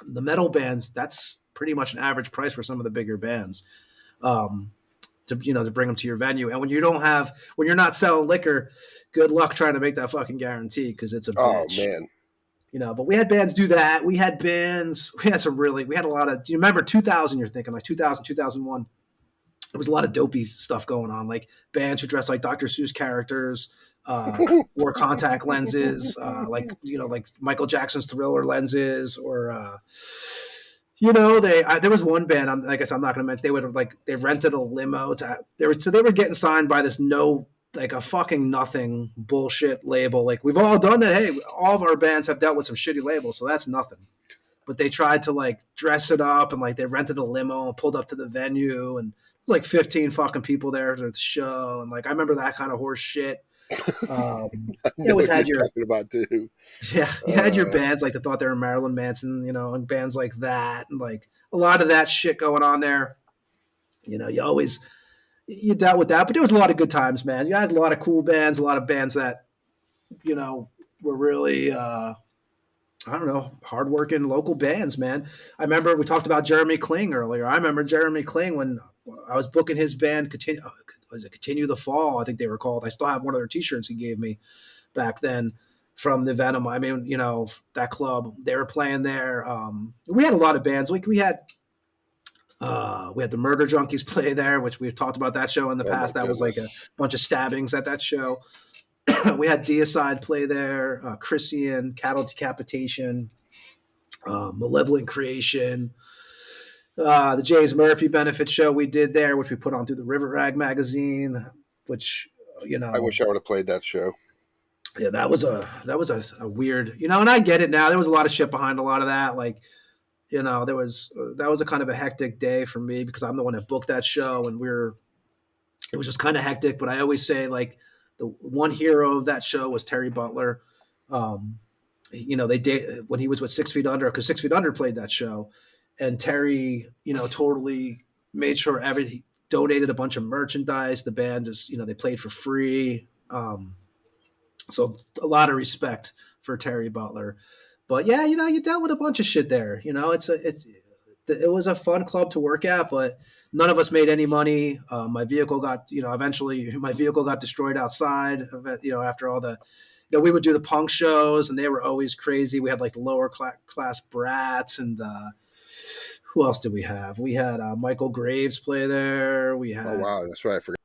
the metal bands, that's pretty much an average price for some of the bigger bands, to bring them to your venue. And when you're not selling liquor, good luck trying to make that fucking guarantee, because it's a bitch. Oh man. But we had bands do that. We had a lot of, do you remember 2000? You're thinking 2000, 2001. There was a lot of dopey stuff going on, like bands who dressed like Dr. Seuss characters, wore contact lenses, like Michael Jackson's Thriller lenses, or there was one band. I'm not going to mention. They rented a limo they were getting signed by this a fucking nothing bullshit label. Like, we've all done that. Hey, all of our bands have dealt with some shitty labels, so that's nothing. But they tried to dress it up, and they rented a limo and pulled up to the venue, and there was 15 fucking people there to the show, and I remember that kind of horse shit. You always had your talking about too. Yeah, you had your bands that thought they were Marilyn Manson, and bands like that, and a lot of that shit going on there. You dealt with that, but there was a lot of good times, man. You had a lot of cool bands, a lot of bands that were really hardworking local bands, man. I remember we talked about Jeremy Kling earlier. I remember Jeremy Kling when I was booking his band, Continue the Fall, I think they were called. I still have one of their t-shirts he gave me back then from the Venom. I mean, that club, they were playing there. We had a lot of bands. We had We had the Murder Junkies play there, which we've talked about that show in the Oh my past. That was like a goodness. bunch of stabbings at that show. We had Deicide play there, Christian, Cattle Decapitation, Malevolent Creation, the James Murphy benefit show we did there, which we put on through the River Rag magazine, which, you I know, wish I would have played that show. yeah, that was a weird, and I get it now. There was a lot of shit behind a lot of that. Like, there was that was a kind of a hectic day for me because I'm the one that booked that show, and it was just kind of hectic. But I always say, like, the one hero of that show was Terry Butler. They did when he was with 6 Feet Under, because 6 Feet Under played that show, and Terry, totally made sure he donated a bunch of merchandise. The band is, they played for free. So a lot of respect for Terry Butler. But yeah, you dealt with a bunch of shit there. It was a fun club to work at, but none of us made any money. My vehicle got, eventually my vehicle got destroyed outside of it, after all the, we would do the punk shows and they were always crazy. We had like the lower class brats and, who else did we have? We had Michael Graves play there. We had, Oh wow, that's right. I forgot.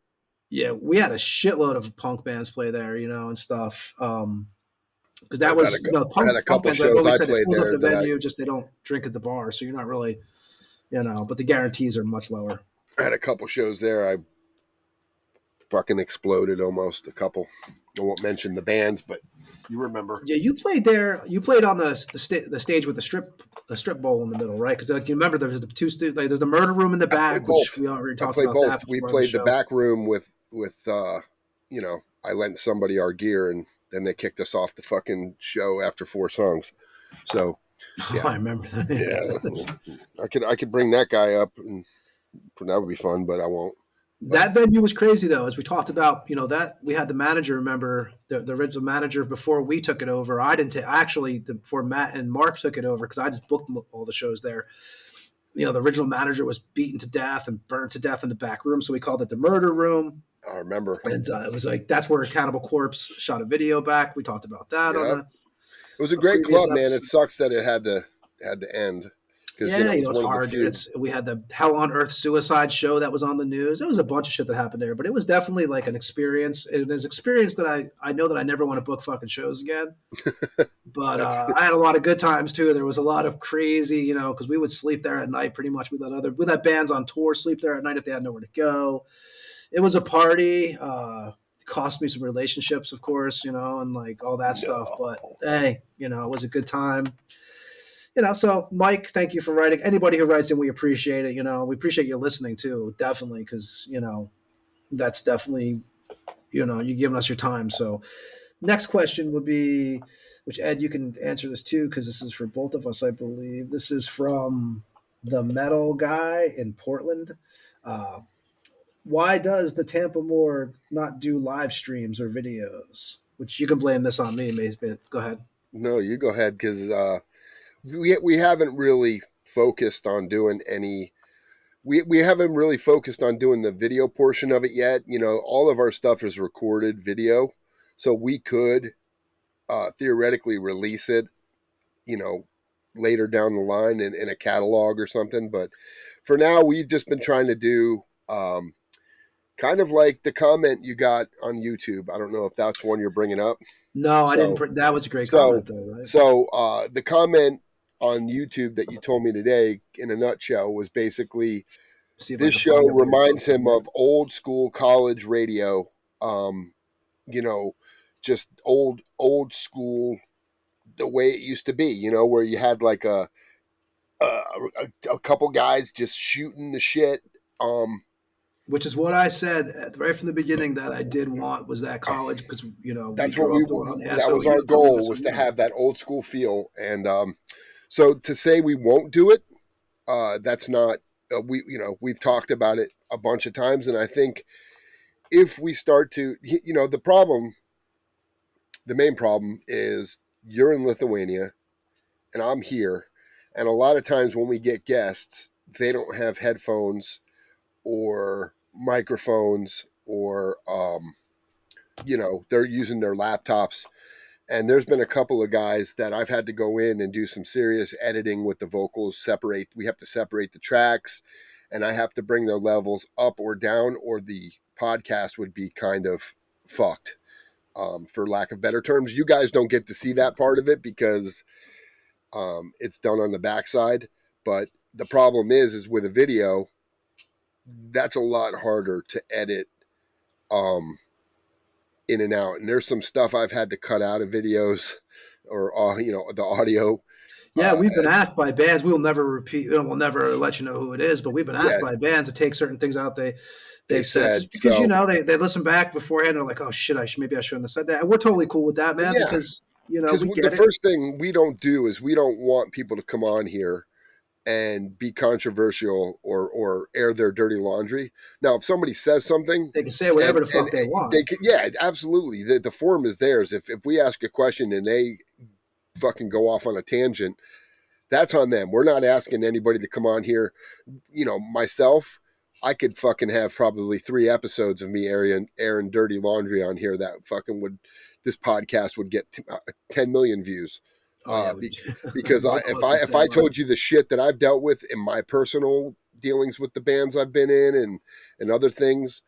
yeah, we had a shitload of punk bands play there, and stuff. Because that I've had was, I had a punk couple bands, like shows always I said, it played fills up there the that venue, just they don't drink at the bar, so you're not really, but the guarantees are much lower. I had a couple shows there. I fucking exploded almost. A couple. I won't mention the bands, but you remember. Yeah, you played there. You played on the stage with the strip bowl in the middle, right? Because like you remember there was the there's the murder room in the I played back, which both. we already I talked played about that both. We before on the played the show. back room with I lent somebody our gear and then they kicked us off the fucking show after 4 songs. So Oh, yeah, I remember that. yeah. I could bring that guy up and that would be fun, but I won't. That venue was crazy though, as we talked about. That we had the manager. Remember the original manager before we took it over. I didn't actually before Matt and Mark took it over because I just booked all the shows there. The original manager was beaten to death and burned to death in the back room, so we called it the murder room. I remember. And it was like that's where Cannibal Corpse shot a video back. We talked about that on Yeah, it was a great previous club, man. It episode. sucks that it had to end because Yeah, it was it's one of the hard. few. We had the Hell on Earth suicide show that was on the news. There was a bunch of shit that happened there, but it was definitely like an experience. It is an experience that I know that I never want to book fucking shows again. But I had a lot of good times too. There was a lot of crazy, because we would sleep there at night. Pretty much, we let bands on tour sleep there at night if they had nowhere to go. It was a party. It cost me some relationships, of course, and like all that stuff. But hey, it was a good time. So Mike, thank you for writing. Anybody who writes in, we appreciate it. We appreciate you listening too, definitely, because that's definitely you giving us your time. So next question would be, which Ed, you can answer this too, because this is for both of us, I believe. This is from the Metal Guy in Portland. Why does the Tampa Morgue not do live streams or videos? Which you can blame this on me, maybe. Go ahead. No, you go ahead because we haven't really focused on doing any. We haven't really focused on doing the video portion of it yet. All of our stuff is recorded video, so we could theoretically release it, later down the line in a catalog or something. But for now, we've just been trying to do kind of like the comment you got on YouTube. I don't know if that's one you're bringing up. No, I didn't. That was a great comment, though, right? So the comment on YouTube that you told me today, in a nutshell, was basically this show reminds him of old school college radio. Just old school, the way it used to be. Where you had like a couple guys just shooting the shit. Which is what I said right from the beginning that I did want was that college because that's what that was our goal, was to have that old school feel. And so to say we won't do it, that's not we've talked about it a bunch of times, and I think if we start to the main problem is you're in Lithuania and I'm here, and a lot of times when we get guests, they don't have headphones or microphones, or they're using their laptops. And there's been a couple of guys that I've had to go in and do some serious editing with the vocals. We have to separate the tracks, and I have to bring their levels up or down, or the podcast would be kind of fucked, for lack of better terms. You guys don't get to see that part of it because it's done on the backside. But the problem is with a video, that's a lot harder to edit in and out. And there's some stuff I've had to cut out of videos, or the audio. Yeah, we've been asked by bands. We will never repeat. We'll never let you know who it is. But we've been asked by bands to take certain things out. They've said just because so, they listen back beforehand. And they're like, oh shit, maybe I shouldn't have said that. And we're totally cool with that, man. Because we get the first thing we don't do is we don't want people to come on here and be controversial or air their dirty laundry. Now, if somebody says something, they can say whatever the fuck they want. Yeah, absolutely. The forum is theirs. If we ask a question and they fucking go off on a tangent, that's on them. We're not asking anybody to come on here. Myself, I could fucking have probably 3 episodes of me airing dirty laundry on here that fucking this podcast would get 10 million views. Because if I told you the shit that I've dealt with in my personal dealings with the bands I've been in and other things,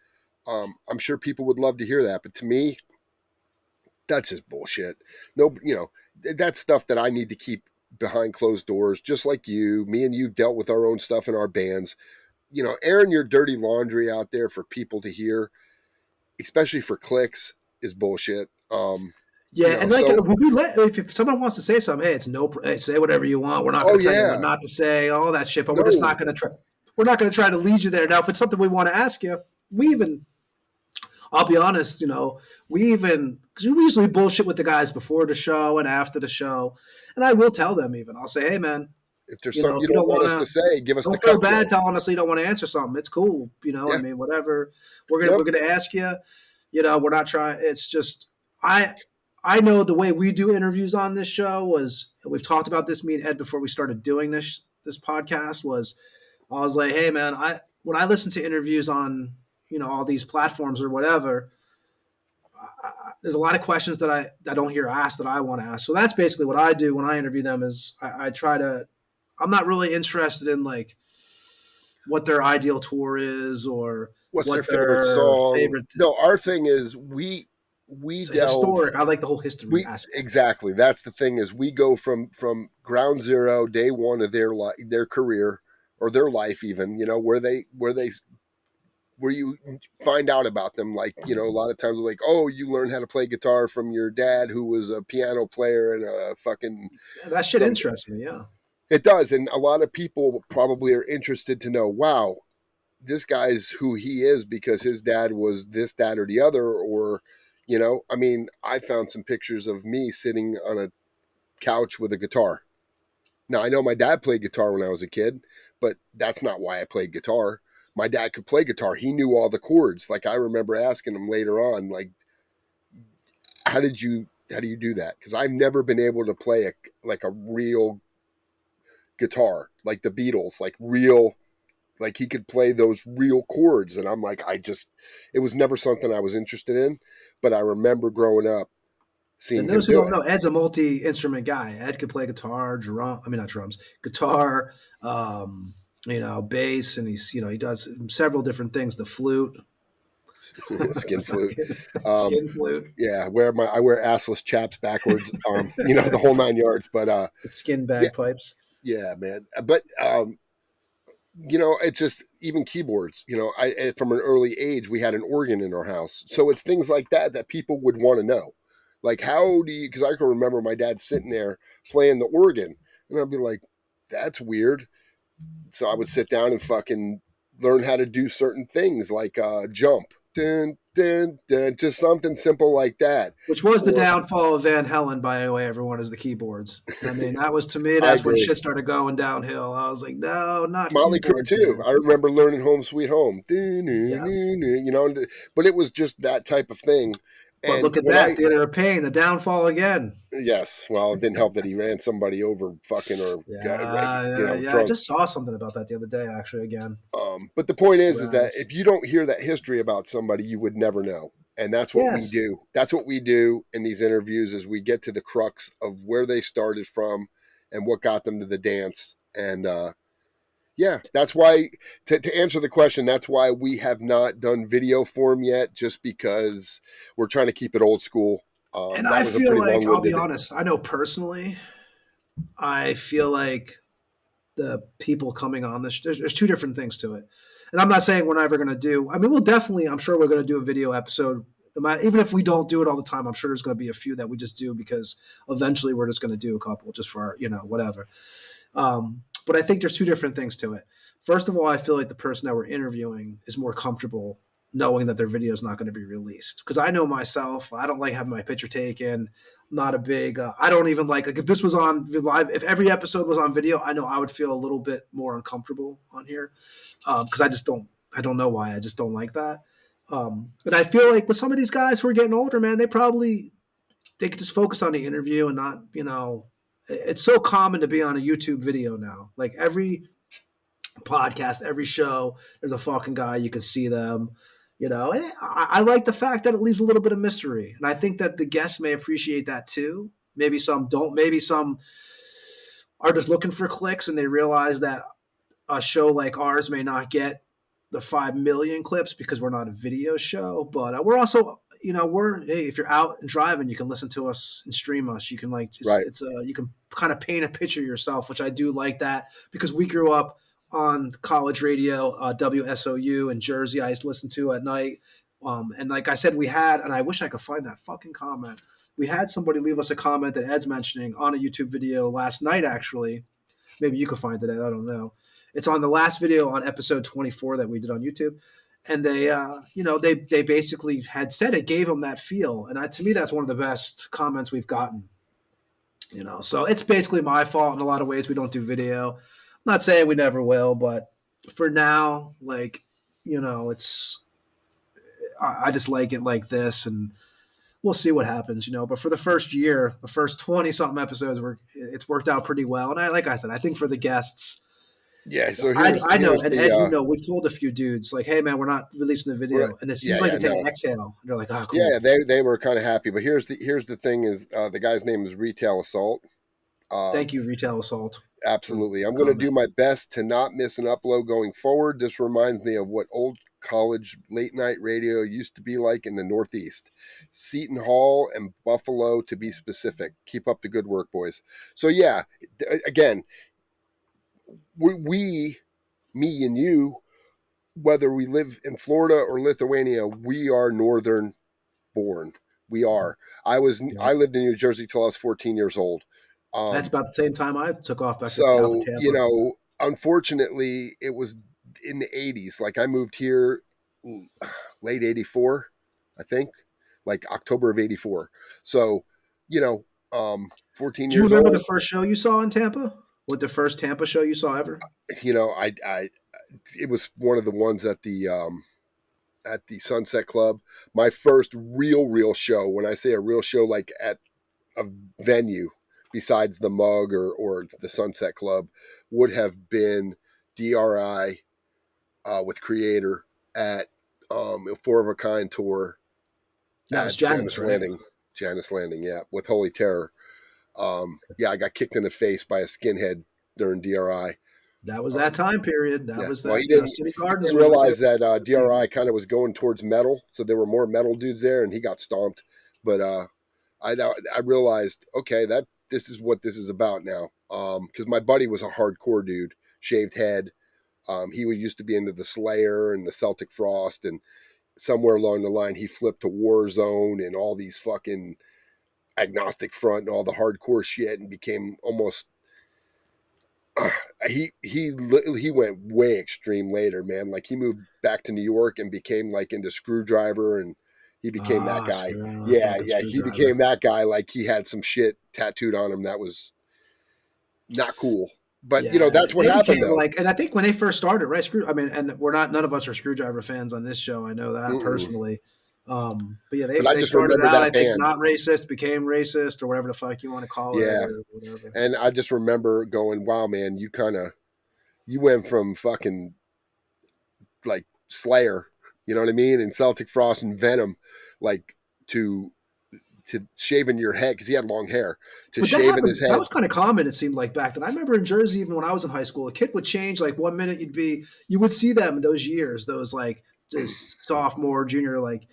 I'm sure people would love to hear that. But to me, that's just bullshit. No, that's stuff that I need to keep behind closed doors, just like me and you dealt with our own stuff in our bands. Airing your dirty laundry out there for people to hear, especially for clicks, is bullshit. And if someone wants to say something, hey, say whatever you want. We're not going to tell you what not to say, all that shit. But we're just not going to try. We're not going to try to lead you there. Now, if it's something we want to ask you, I'll be honest, because we usually bullshit with the guys before the show and after the show, and I will tell them I'll say, hey man, if there's something you don't want us to say, give us the. Don't feel bad telling us you don't want to answer something. It's cool, I mean, whatever. We're gonna ask you. We're not trying. It's just I know the way we do interviews on this show was, we've talked about this, me and Ed, before we started doing this podcast, was I was like, hey man, when I listen to interviews on, all these platforms or whatever, there's a lot of questions that I don't hear asked that I want to ask. So that's basically what I do when I interview them is I try to, I'm not really interested in like what their ideal tour is or what's their favorite song. No, our thing is we historic. I like the whole history aspect. Exactly. That's the thing is we go from ground zero, day one of their career or their life, even, where you find out about them. Like, a lot of times we're like, oh, you learned how to play guitar from your dad who was a piano player and a fucking. That shit interests me. Yeah, it does. And a lot of people probably are interested to know, wow, this guy's who he is because his dad was this, that, or the other, or, I mean, I found some pictures of me sitting on a couch with a guitar. Now, I know my dad played guitar when I was a kid, but that's not why I played guitar. My dad could play guitar. He knew all the chords. Like, I remember asking him later on, like, how do you do that? Because I've never been able to play a real guitar, like the Beatles, like real, like he could play those real chords. And I'm like, it was never something I was interested in. But I remember growing up seeing him do it. Those who don't know, Ed's a multi-instrument guy. Ed could play guitar, guitar, bass, and he does several different things. The flute. Skin flute. Skin flute. Yeah, I wear assless chaps backwards, the whole 9 yards. But skin bagpipes. Yeah, man. But it's just even keyboards. From an early age, we had an organ in our house. So it's things like that people would want to know. Like, how do you, because I can remember my dad sitting there playing the organ, and I'd be like, that's weird. So I would sit down and fucking learn how to do certain things like jump. Dun, dun, dun, just something simple like that. Which was the downfall of Van Halen, by the way, everyone, is the keyboards. I mean, that was, to me, that's when shit started going downhill. I was like, no, not Motley Crue too. Man. I remember learning Home Sweet Home. But it was just that type of thing. But and look at that, Theater of Pain, the downfall again. Yes. Well, it didn't help that he ran somebody over fucking or drunk. I just saw something about that the other day, actually, again. But the point is that if you don't hear that history about somebody, you would never know. And that's what we do. That's what we do in these interviews is we get to the crux of where they started from and what got them to the dance. And, Yeah, that's why, to answer the question, that's why we have not done video form yet, just because we're trying to keep it old school. And That I was a feel pretty like, I'll be long-winded. honest, I know personally, I feel like the people coming on this, there's two different things to it. And I'm not saying we're never going to do, I mean, we'll definitely, I'm sure we're going to do a video episode. Even if we don't do it all the time, I'm sure there's going to be a few that we just do because eventually we're just going to do a couple just for, whatever. But I think there's two different things to it. First of all, I feel like the person that we're interviewing is more comfortable knowing that their video is not going to be released. Because I know myself, I don't like having my picture taken. Not a big, I don't even like if this was on live, if every episode was on video, I know I would feel a little bit more uncomfortable on here. Because I don't know why. I just don't like that. But I feel like with some of these guys who are getting older, man, they could just focus on the interview and not, it's so common to be on a YouTube video now. Like every podcast, every show, there's a fucking guy, you can see them, And I like the fact that it leaves a little bit of mystery. And I think that the guests may appreciate that too. Maybe some don't. Maybe some are just looking for clicks and they realize that a show like ours may not get the 5 million clips because we're not a video show, but we're also, hey, if you're out and driving, you can listen to us and stream us. You can Right. you can kind of paint a picture yourself, which I do like that because we grew up on college radio, WSOU in Jersey. I used to listen to at night. And like I said, and I wish I could find that fucking comment. We had somebody leave us a comment that Ed's mentioning on a YouTube video last night, actually. Maybe you could find it. I don't know. It's on the last video on episode 24 that we did on YouTube. And they basically had said it gave them that feel. And to me, that's one of the best comments we've gotten. So it's basically my fault in a lot of ways. We don't do video. I'm not saying we never will, but for now, I just like it like this, and we'll see what happens, But for the first year, the first 20 something episodes, it's worked out pretty well. And like I said, I think for the guests, Yeah, so I know, here's and the Ed, we've told a few dudes like, "Hey, man, we're not releasing the video," and it seems like they take an exhale. And they're like, "Oh, cool." Yeah, they were kind of happy, but here's the thing: is the guy's name is Retail Assault. Thank you, Retail Assault. Absolutely, I'm going to do my best to not miss an upload going forward. This reminds me of what old college late night radio used to be like in the Northeast, Seton Hall and Buffalo, to be specific. Keep up the good work, boys. So yeah, again, we me and you, whether we live in Florida or Lithuania, we are northern born. We are. I lived in New Jersey till I was 14 years old. That's about the same time I took off back So, to Tampa. Unfortunately, it was in the 80s. Like I moved here late 84, I think, like October of 84. So, 14 Do you years remember old. the first show you saw in Tampa? What the first Tampa show you saw ever? It was one of the ones at the Sunset Club. My first real show. When I say a real show, like at a venue besides the Mug or the Sunset Club, would have been DRI with Creator at a Four of a Kind tour. That was Janice, right? Landing. Janice Landing, yeah, with Holy Terror. I got kicked in the face by a skinhead during DRI. That was that time period. That was that. Well, he didn't realize that DRI kind of was going towards metal, so there were more metal dudes there, and he got stomped. But I realized, okay, that this is what this is about now. Because my buddy was a hardcore dude, shaved head. He used to be into the Slayer and the Celtic Frost, and somewhere along the line, he flipped to Warzone and all these fucking Agnostic Front and all the hardcore shit, and became almost. He went way extreme later, man. Like he moved back to New York and became like into Screwdriver, and he became that guy. He became that guy. Like he had some shit tattooed on him that was not cool. But that's what happened though. And I think when they first started, right? And none of us are Screwdriver fans on this show. I know that personally. But yeah, they started out, I think, not racist, became racist, or whatever the fuck you want to call it. Yeah, or whatever. And I just remember going, "Wow, man, you went from fucking like Slayer, you know what I mean, and Celtic Frost and Venom, like to to shaving your head because he had long hair to But that shaving his happened. That head. was kind of common. It seemed like back then. I remember in Jersey, even when I was in high school, a kid would change. Like 1 minute, you would see them in those years. Those like just sophomore, junior. Like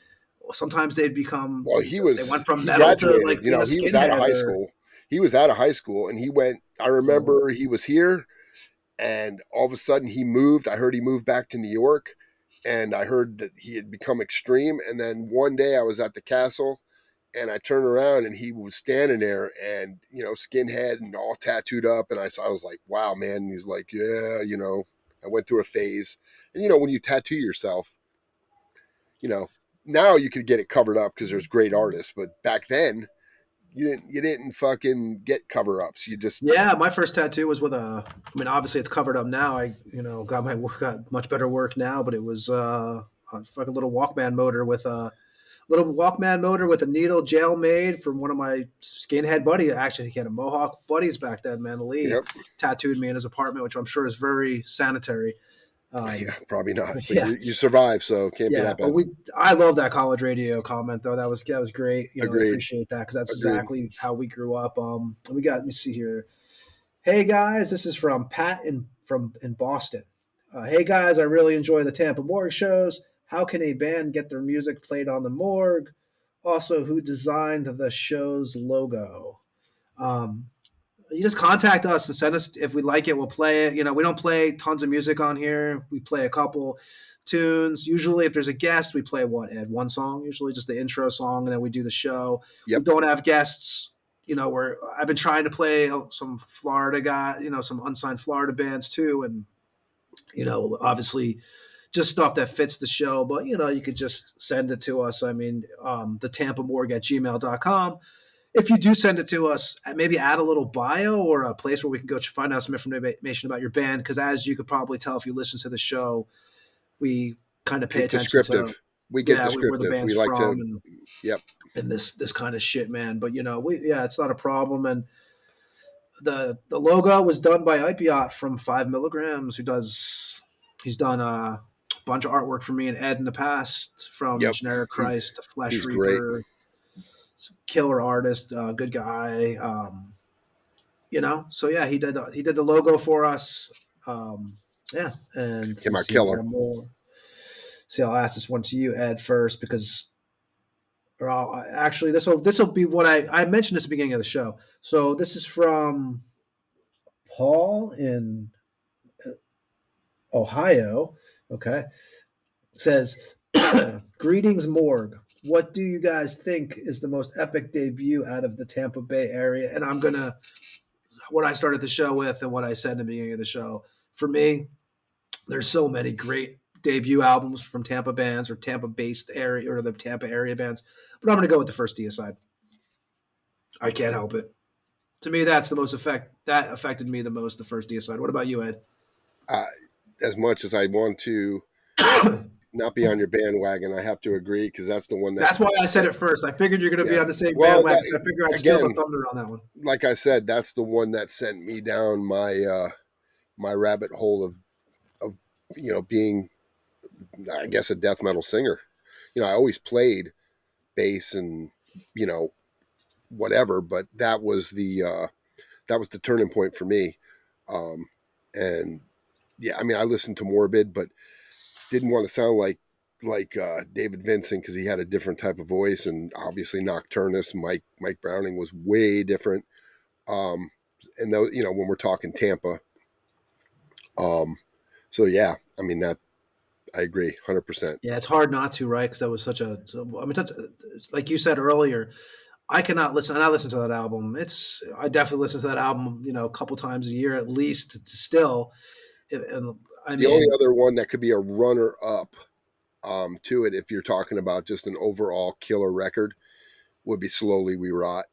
sometimes they'd become. Well, They went from he metal to graduated. like being a He was out of skinhead. high Or school. He was out of high school, and he went. I remember he was here, and all of a sudden he moved. I heard he moved back to New York, and I heard that he had become extreme. And then one day I was at the castle, and I turned around, and he was standing there, and skinhead and all tattooed up. And I was like, "Wow, man!" And he's like, "Yeah, I went through a phase." And when you tattoo yourself, you know, now you could get it covered up because there's great artists, but back then you didn't fucking get cover ups. You just yeah, my first tattoo was with a. I mean, obviously it's covered up now. I got much better work now, but it was a fucking little Walkman motor with a needle gel made from one of my skinhead buddies. Actually, he had a Mohawk buddies back then, man. Lee yep. tattooed me in his apartment, which I'm sure is very sanitary. Yeah, probably not. But Yeah, you survived, so it can't be yeah. that But bad. I love that college radio comment though. That was great. I Agreed. appreciate that because that's Agreed. exactly how we grew up. Let me see here. Hey guys, this is from Pat in Boston. Hey guys, I really enjoy the Tampa Morgue shows. How can a band get their music played on the Morgue? Also, who designed the show's logo? Um, you just contact us and send us if we like it. We'll play it. We don't play tons of music on here. We play a couple tunes. Usually, if there's a guest, we play one song. Usually, just the intro song, and then we do the show. We Yep. don't have guests. I've been trying to play some Florida guy, some unsigned Florida bands too, and obviously just stuff that fits the show. But you could just send it to us. I mean, the Tampa Morgue at gmail.com. If you do send it to us, maybe add a little bio or a place where we can go find out some information about your band. Because as you could probably tell if you listen to the show, we kind of pay Get attention to descriptive. We get where the descriptive. band's We like from to. Yep. and this kind of shit, man. But it's not a problem. And the logo was done by Ipiot from 5 Milligrams, he's done a bunch of artwork for me and Ed in the past, from Yep. Generic Christ to Flesh he's Reaper. Killer artist, good guy. So yeah, he did the logo for us. Yeah, and Him, our killer. See, I'll ask this one to you, Ed, first, because actually this will be what I mentioned this at the beginning of the show. So this is from Paul in Ohio. Okay, it says, "Greetings, Morgue. What do you guys think is the most epic debut out of the Tampa Bay area?" And I'm gonna what I started the show with and what I said in the beginning of the show. For me, there's so many great debut albums from Tampa bands or Tampa-based area or the Tampa area bands, but I'm going to go with the first Deicide. I can't help it. To me, that's the most that affected me the most. The first Deicide. What about you, Ed? As much as I want to not be on your bandwagon, I have to agree because that's the one that's why I said it first. I figured you're going to be on the same Well, bandwagon. I figured I'd steal the thunder on that one. Like I said, that's the one that sent me down my my rabbit hole of being, I guess, a death metal singer. I always played bass and whatever, but that was the turning point for me. And yeah, I mean, I listened to Morbid, but didn't want to sound like David Vincent because he had a different type of voice, and obviously Nocturnus, Mike Browning was way different. And though when we're talking Tampa, so yeah, I mean that I agree 100%. Yeah, it's hard not to, right? Because that was like you said earlier, I cannot listen. And I listen to that album. I definitely listen to that album, a couple times a year at least. Still, and the only other one that could be a runner up to it, if you're talking about just an overall killer record, would be Slowly We Rot.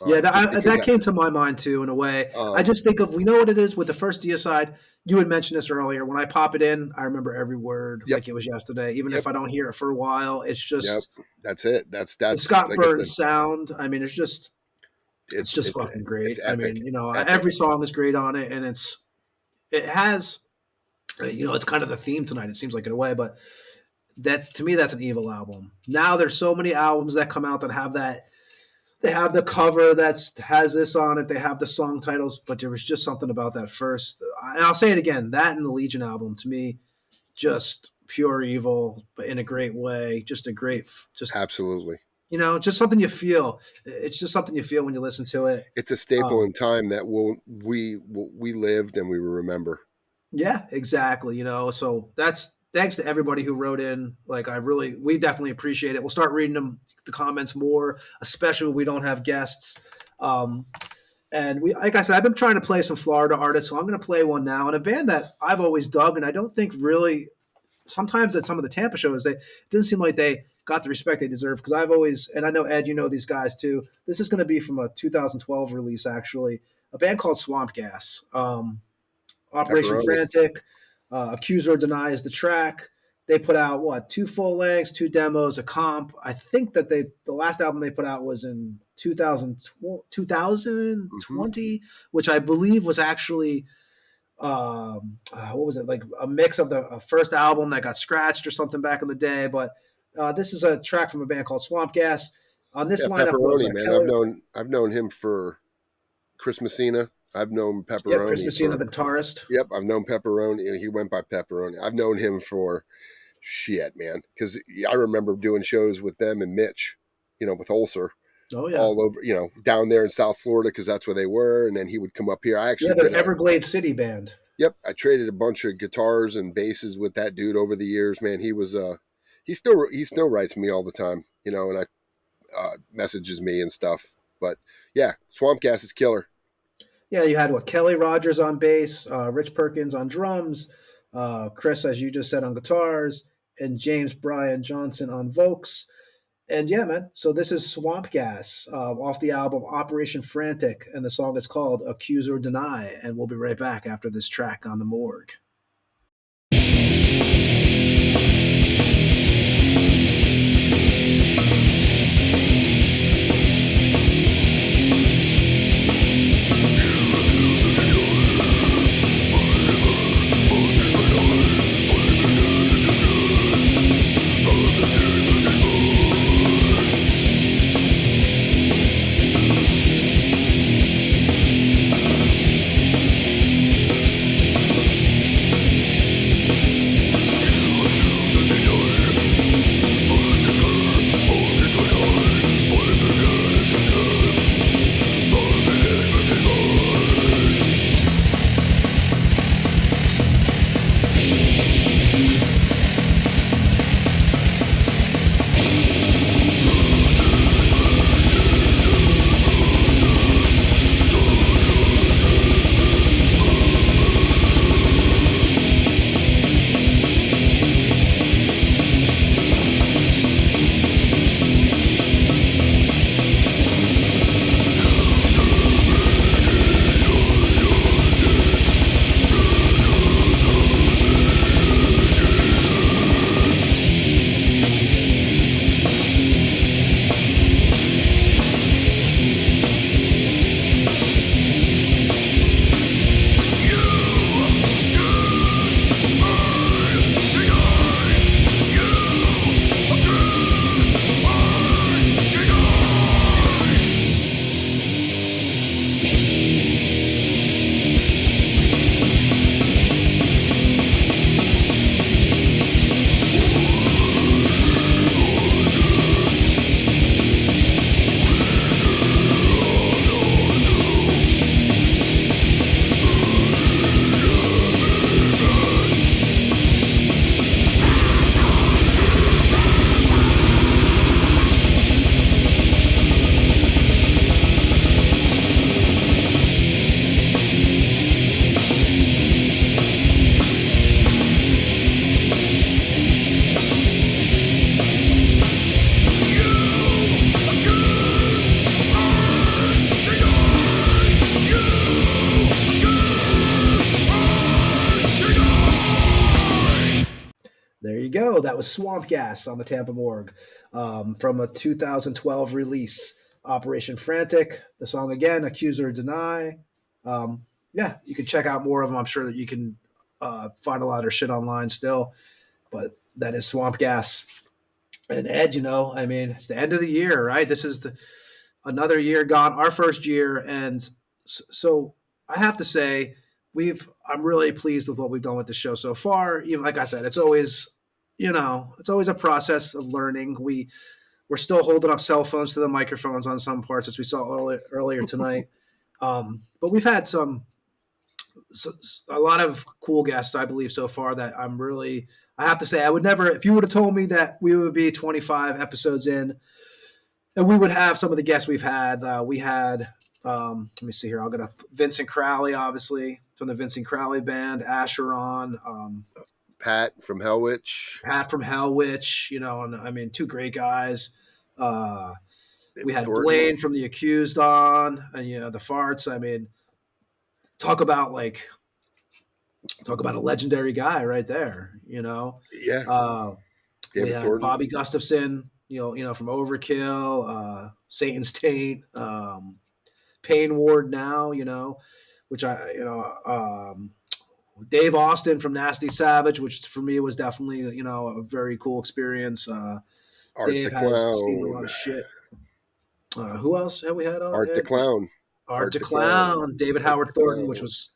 Yeah, that came to my mind too, in a way. I just think of, we know what it is with the first Deicide. You had mentioned this earlier. When I pop it in, I remember every word like it was yesterday. Even if I don't hear it for a while, it's just that's it. That's the Scott Burns sound. I mean, it's just fucking great. It's epic. I mean, every song is great on it, and it has, it's kind of the theme tonight. It seems like in a way, but that to me, that's an evil album. Now there's so many albums that come out that have that They have the cover has this on it. They have the song titles, but there was just something about that first. And I'll say it again: that and the Legion album, to me, just pure evil, but in a great way. Just a great, just Absolutely. just something you feel. It's just something you feel when you listen to it. It's a staple in time that we lived and we will remember. Yeah, exactly. So that's thanks to everybody who wrote in. Like, we definitely appreciate it. We'll start reading the comments more, especially when we don't have guests. And like I said, I've been trying to play some Florida artists, so I'm going to play one now. And a band that I've always dug, and I don't think really, sometimes at some of the Tampa shows, it didn't seem like they got the respect they deserve. Because I've always, and I know Ed, you know these guys too. This is going to be from a 2012 release, actually, a band called Swamp Gas. Operation Pepperoni. Frantic, Accuser Denies the Track. They put out two full lengths, two demos, a comp. I think that the last album they put out was in 2020, which I believe was actually what was it, like a mix of the first album that got scratched or something back in the day. But this is a track from a band called Swamp Gas. On this lineup was Pepperoni, man. Kelly. I've known him for Chris Messina. I've known Pepperoni. Yeah, Chris Messina, the guitarist. Yep, I've known Pepperoni. He went by Pepperoni. I've known him for shit, man. Because I remember doing shows with them and Mitch, with Ulcer. Oh yeah, all over, down there in South Florida because that's where they were, and then he would come up here. I actually, they're Everglades City band. Yep, I traded a bunch of guitars and basses with that dude over the years. Man, he was he still writes me all the time, and I messages me and stuff. But yeah, Swamp Gas is killer. Yeah, you had Kelly Rogers on bass, Rich Perkins on drums, Chris, as you just said, on guitars, and James Brian Johnson on vocals. And yeah, man, so this is Swamp Gas off the album Operation Frantic, and the song is called Accuse or Deny, and we'll be right back after this track on the Morgue. There you go. That was Swamp Gas on the Tampa Morgue from a 2012 release, Operation Frantic. The song again, Accuse or Deny. Yeah, you can check out more of them. I'm sure that you can find a lot of their shit online still. But that is Swamp Gas. And Ed, it's the end of the year, right? This is another year gone, our first year, and so I have to say I'm really pleased with what we've done with the show so far. Even like I said, it's always it's always a process of learning. We're still holding up cell phones to the microphones on some parts, as we saw earlier tonight. But we've had a lot of cool guests, I believe, so far that I have to say, I would never, if you would have told me that we would be 25 episodes in and we would have some of the guests we've had, we had, let me see here, I'll get up Vincent Crowley, obviously, from the Vincent Crowley Band, Asheron, Pat from Hell Witch, and I mean, two great guys. We had Thornton. Blaine from The Accused on, and the farts. I mean, talk about a legendary guy right there. Yeah. We had Thornton. Bobby Gustafson, from Overkill, Satan's Taint, Pain Ward now, which Dave Austin from Nasty Savage, which for me was definitely, a very cool experience. Art Dave the has Clown. seen a lot of shit. Who else have we had on? Art the Clown. Art the Clown. David Howard Thornton, which was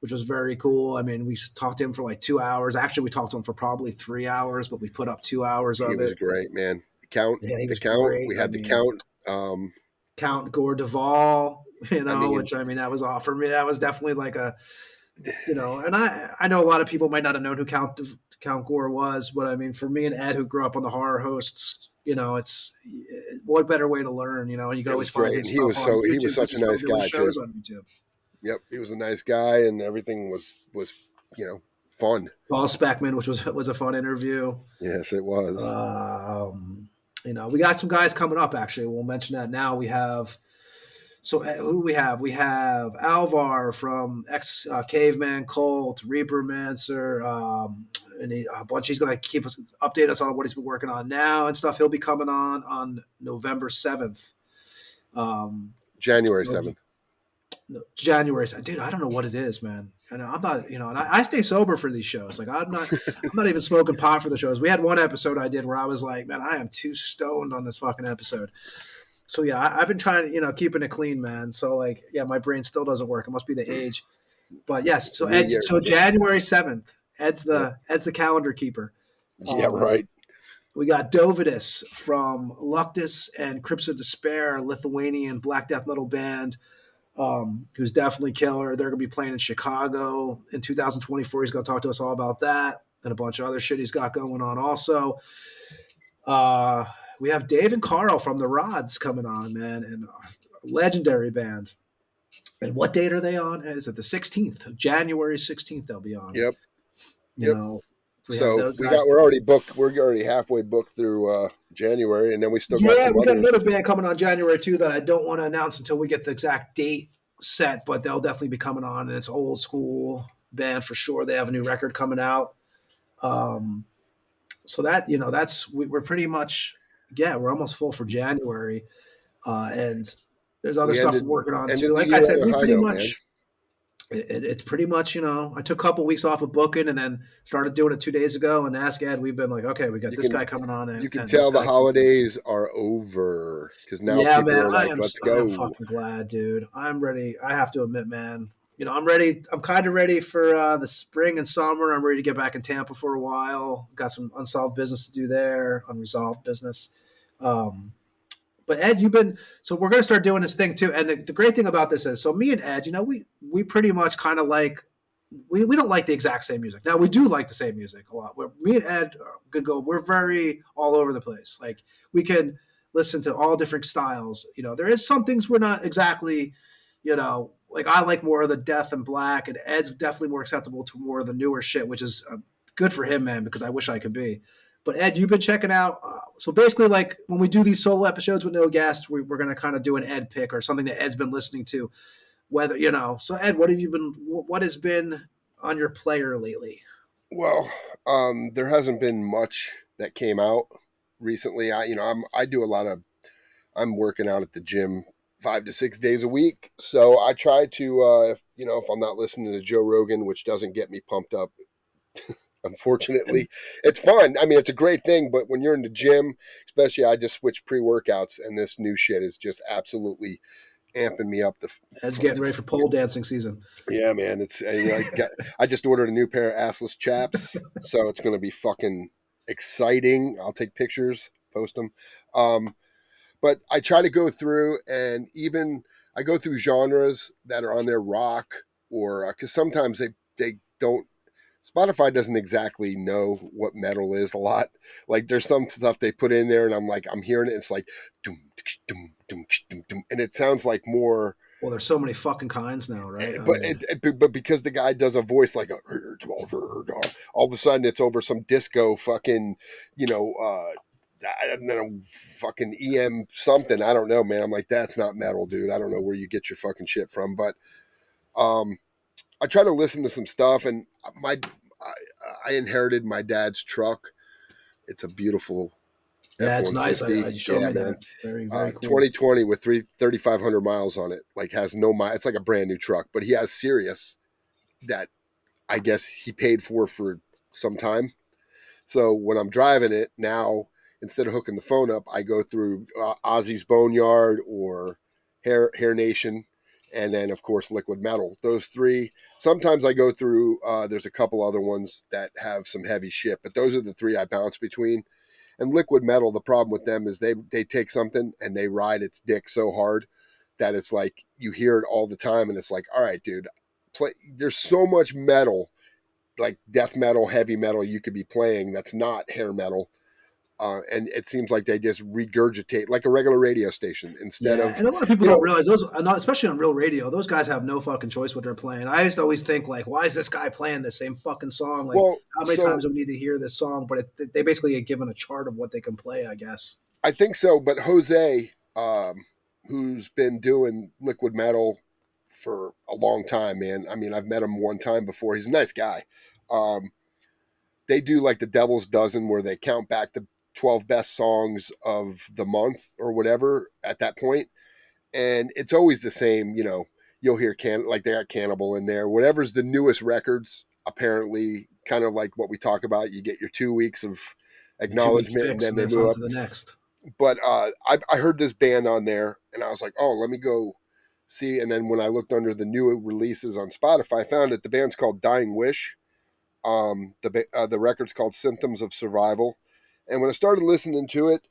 very cool. I mean, we talked to him for like 2 hours. Actually, we talked to him for probably 3 hours, but we put up 2 hours of it. He was great, man. The Count. Great. We had the Count. Count Gore Duvall, which that was off for me. That was definitely like a, and I know a lot of people might not have known who Count Gore was, but I mean, for me and Ed, who grew up on the horror hosts, it's what better way to learn, and you can always find his stuff on YouTube. He was such a nice guy too. On YouTube. Yep, he was a nice guy, and everything was fun. Paul Speckman, which was a fun interview. Yes, it was. We got some guys coming up. Actually, we'll mention that now. We have. So who do we have? We have Alvar from Caveman Cult, Reaper Mancer, and a bunch. He's going to update us on what he's been working on now and stuff. He'll be coming on November 7th. January 7th. No, January. Dude, I don't know what it is, man. And I'm not, and I stay sober for these shows. Like I'm not even smoking pot for the shows. We had one episode I did where I was like, man, I am too stoned on this fucking episode. So yeah, I've been trying to, keeping it clean, man. So like, yeah, my brain still doesn't work. It must be the age. But yes, so January 7th, Ed's the calendar keeper. Yeah, right. We got Dovidus from Luctus and Crypts of Despair, Lithuanian black death metal band, who's definitely killer. They're going to be playing in Chicago in 2024. He's going to talk to us all about that and a bunch of other shit he's got going on also. We have Dave and Carl from the Rods coming on, man, and a legendary band. And what date are they on? Is it the 16th? January 16th they'll be on. Yep. So we're already booked. We're already halfway booked through January, and then we still got some we got another band coming on January too that I don't want to announce until we get the exact date set, but they'll definitely be coming on, and it's old school band for sure. They have a new record coming out. So that we're pretty much we're almost full for January, and there's other stuff we're working on too. Like I said, we pretty much. It's pretty much, I took a couple weeks off of booking and then started doing it 2 days ago. And Ask Ed, we've been like, okay, we got this guy coming on. And you can tell the holidays are over because now people are like, let's go. I'm fucking glad, dude. I'm ready. I have to admit, man, I'm ready. I'm kind of ready for the spring and summer. I'm ready to get back in Tampa for a while. Got some unsolved business to do there, unresolved business. But Ed, so we're going to start doing this thing too. And the great thing about this is, so me and Ed, we pretty much kind of like, we don't like the exact same music. Now we do like the same music a lot. Me and Ed we're very all over the place. Like we can listen to all different styles. There is some things we're not exactly, like I like more of the death and black, and Ed's definitely more acceptable to more of the newer shit, which is good for him, man, because I wish I could be. But Ed, you've been checking out. So basically, like when we do these solo episodes with no guests, we're going to kind of do an Ed pick or something that Ed's been listening to. Whether So Ed, what has been on your player lately? Well, there hasn't been much that came out recently. I do a lot of. I'm working out at the gym 5 to 6 days a week, so I try to if I'm not listening to Joe Rogan, which doesn't get me pumped up. unfortunately. It's fun. I mean, it's a great thing, but when you're in the gym, especially, I just switched pre-workouts, and this new shit is just absolutely amping me up. It's getting ready for pole dancing season. Yeah, man. It's I just ordered a new pair of assless chaps, so it's going to be fucking exciting. I'll take pictures, post them. But I try to go through, and even I go through genres that are on their rock, or because sometimes they don't. Spotify doesn't exactly know what metal is a lot. Like there's some stuff they put in there, and I'm hearing it. It's like, doom, doom, doom, doom, doom, and it sounds like more. Well, there's so many fucking kinds now, right? But because the guy does a voice like all of a sudden it's over some disco fucking, I don't know, fucking EM something. I don't know, man. I'm like, that's not metal, dude. I don't know where you get your fucking shit from, but I try to listen to some stuff, and I inherited my dad's truck. It's a beautiful yeah, F-150. It's nice. You showed me man. that. Very, very cool. 2020 with 3,500 miles on it. Like has no miles. It's like a brand new truck, but he has Sirius that I guess he paid for some time. So when I'm driving it now, instead of hooking the phone up, I go through Ozzy's Boneyard or Hair Nation, and then of course Liquid Metal. Those three. Sometimes I go through. There's a couple other ones that have some heavy shit, but those are the three I bounce between. And Liquid Metal, the problem with them is they take something and they ride its dick so hard that it's like you hear it all the time, and it's like, all right, dude, play. There's so much metal, like death metal, heavy metal you could be playing that's not hair metal. And it seems like they just regurgitate like a regular radio station instead of. And a lot of people don't realize those, especially on real radio, those guys have no fucking choice what they're playing. I used to always think like, why is this guy playing the same fucking song? Like, how many times do we need to hear this song? But they basically get given a chart of what they can play, I guess. I think so, but Jose, who's been doing Liquid Metal for a long time, man. I mean, I've met him one time before. He's a nice guy. They do like the Devil's Dozen where they count back the 12 best songs of the month or whatever at that point. And it's always the same, you'll hear like they got Cannibal in there, whatever's the newest records, apparently kind of like what we talk about. You get your 2 weeks of acknowledgement and then they move up to the next. But I heard this band on there and I was like, oh, let me go see. And then when I looked under the new releases on Spotify, I found that the band's called Dying Wish. The record's called Symptoms of Survival. And when I started listening to it,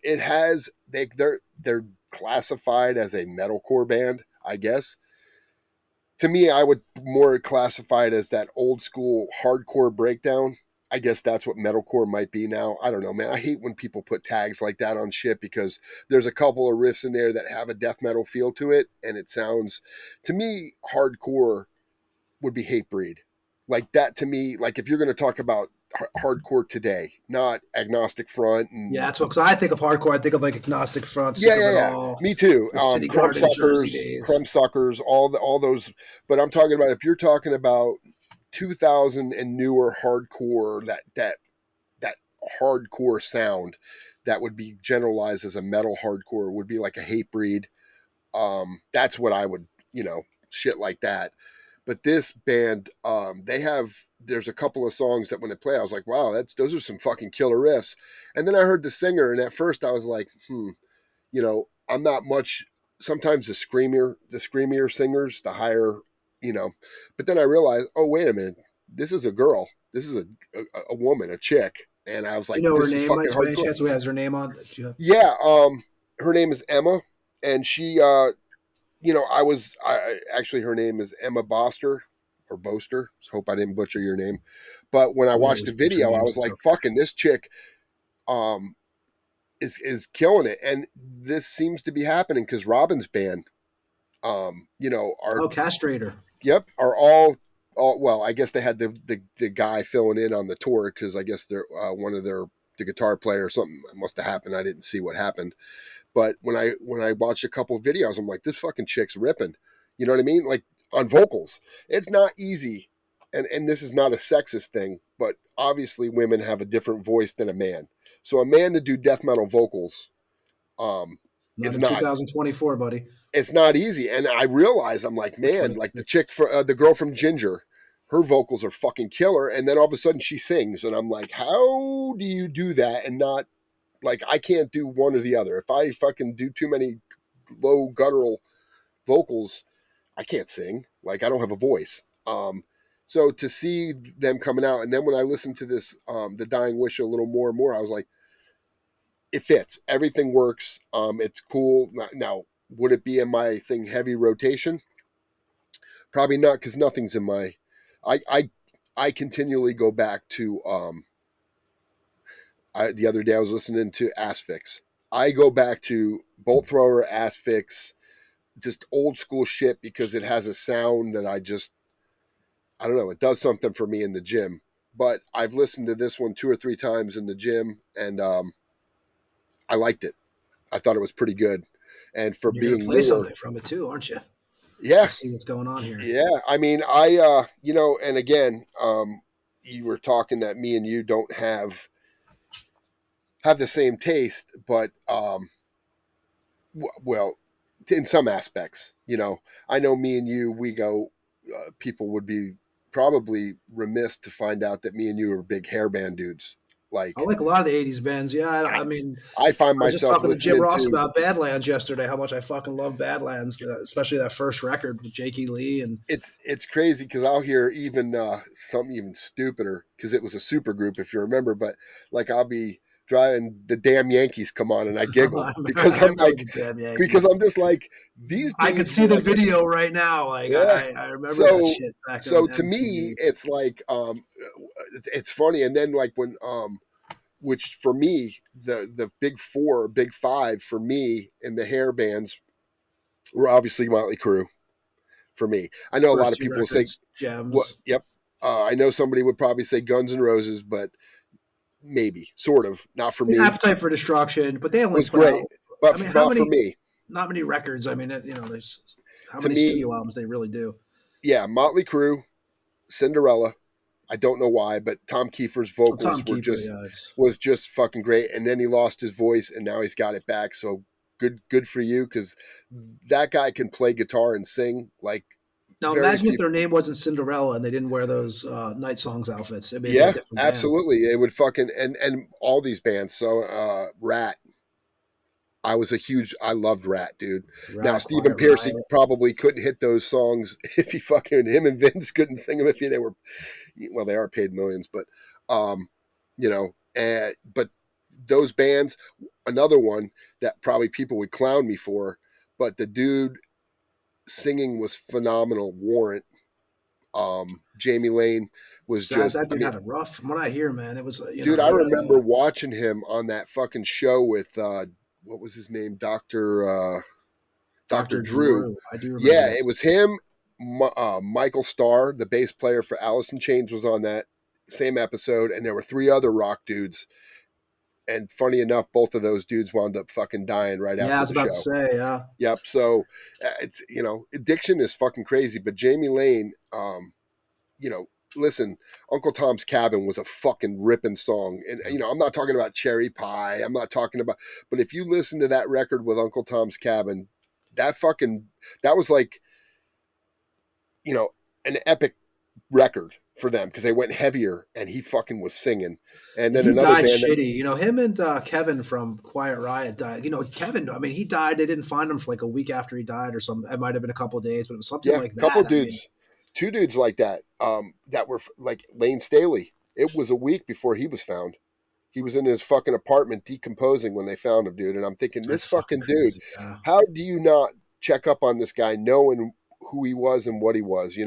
it has they're classified as a metalcore band, I guess. To me, I would more classify it as that old school hardcore breakdown. I guess that's what metalcore might be now. I don't know, man. I hate when people put tags like that on shit because there's a couple of riffs in there that have a death metal feel to it, and it sounds, to me, hardcore would be Hatebreed. Like that to me, like if you're going to talk about hardcore today, not Agnostic Front. And, yeah, that's what, because I think of hardcore, I think of like Agnostic Front. Yeah. Me too. Crumb Suckers, all those. But I'm talking about, if you're talking about 2000 and newer hardcore, that hardcore sound that would be generalized as a metal hardcore would be like a Hatebreed. That's what I would, shit like that. But this band, there's a couple of songs that when they play, I was like, wow, those are some fucking killer riffs. And then I heard the singer, and at first I was like, I'm not much. Sometimes the screamier singers, the higher, But then I realized, oh, wait a minute, this is a girl. This is a woman, a chick. And I was like, this is fucking hardcore. Who has her name on? Yeah, her name is Emma, and she. Actually, her name is Emma Boster or Boster. Hope I didn't butcher your name. But when I watched the video, I was like, fucking this chick is killing it. And this seems to be happening because Robin's band, Castrator. Yep. Are all well, I guess they had the guy filling in on the tour because I guess they're the guitar player or something must have happened. I didn't see what happened. But when I watched a couple of videos, I'm like, this fucking chick's ripping. You know what I mean? Like on vocals. It's not easy. And this is not a sexist thing, but obviously women have a different voice than a man. So a man to do death metal vocals, it's not 2024, buddy. It's not easy. And I realize, I'm like, man, like the chick, the girl from Ginger, her vocals are fucking killer. And then all of a sudden she sings, and I'm like, how do you do that and not, like, I can't do one or the other. If I fucking do too many low guttural vocals, I can't sing. Like, I don't have a voice. So to see them coming out, and then when I listened to this, The Dying Wish a little more and more, I was like, it fits. Everything works. It's cool. Now, would it be in my thing heavy rotation? Probably not, because nothing's in my. I continually go back to. The other day I was listening to Asphyx. I go back to Bolt Thrower, Asphyx, just old school shit, because it has a sound that I don't know, it does something for me in the gym. But I've listened to this one 2 or 3 times in the gym, and I liked it. I thought it was pretty good. And for You're being gonna play newer, something from it too, aren't you? yeah, Let's see what's going on here. yeah. I mean, I and again, you were talking that me and you don't have the same taste, but well, in some aspects, I know me and you, we go. People would be probably remiss to find out that me and you are big hairband dudes. Like, I like a lot of the '80s bands. Yeah, I I, mean, I find I was just myself talking to Jim listening Ross to. about Badlands yesterday. How much I fucking love Badlands, especially that first record with Jakey Lee and. It's crazy, because I'll hear even something even stupider, because it was a super group, if you remember. But like, I'll be driving, the damn Yankees come on, and I giggle I because I'm remember like, the damn because Yankees. I'm just like, these I could dudes see were the like, video right now. Like yeah. I remember that So shit back on to me, MTV. it's like, it's funny. And then, like, when which for me, the big 4, big 5 for me in the hair bands were obviously Motley Crue. For me, I know a lot First of 2 people will say, records, "What?" gems. Yep. I know somebody would probably say Guns N' Roses, but maybe, sort of, not for me. Appetite for Destruction, but they only Was put great, out. I but mean, how not for many? me. Not many records. I mean, there's how To many me, studio albums they really do. yeah, Motley Crue, Cinderella. I don't know why, but Tom Kiefer's Well, Tom vocals Kiefer, yeah, it's was just fucking great. And then he lost his voice, and now he's got it back. So good for you, because that guy can play guitar and sing like now very imagine if few. their name wasn't Cinderella and they didn't wear those Night Songs outfits. It may be a Yeah, different band. absolutely. It would fucking and all these bands. So Rat. I loved Rat, dude. Now, Rat, Stephen Quiet Piercy Riot. probably couldn't hit those songs if him and Vince couldn't sing them, if they were, well, they are paid millions, but, but those bands, another one that probably people would clown me for, but the dude singing was phenomenal. Warrant, Jamie Lane was Sad just, that I dude mean, had it rough. From what I hear, man, it was dude, I he had remember watching him on that fucking show with, what was his name? Dr. Dr. Drew. Drew. I do remember Yeah, that. it was him. Michael Starr, the bass player for Alice in Chains, was on that same episode, and there were 3 other rock dudes. And funny enough, both of those dudes wound up fucking dying right Yeah, I after was the about to show. say, yeah. Yep. So it's addiction is fucking crazy. But Jamie Lane, listen, Uncle Tom's Cabin was a fucking ripping song. And, I'm not talking about Cherry Pie. I'm not talking about, but if you listen to that record with Uncle Tom's Cabin, that was like, an epic record for them, because they went heavier and he fucking was singing. And then He another died band that, shitty. Him and Kevin from Quiet Riot died. Kevin, I mean, he died. They didn't find him for like a week after he died or something. It might have been a couple of days, but it was something yeah, like a couple that. I mean, dudes, 2 dudes like that, that were like Lane Staley. It was a week before he was found. He was in his fucking apartment decomposing when they found him, dude. And I'm thinking, this that's fucking fucking dude, crazy. Yeah. how do you not check up on this guy knowing who he was and what he was,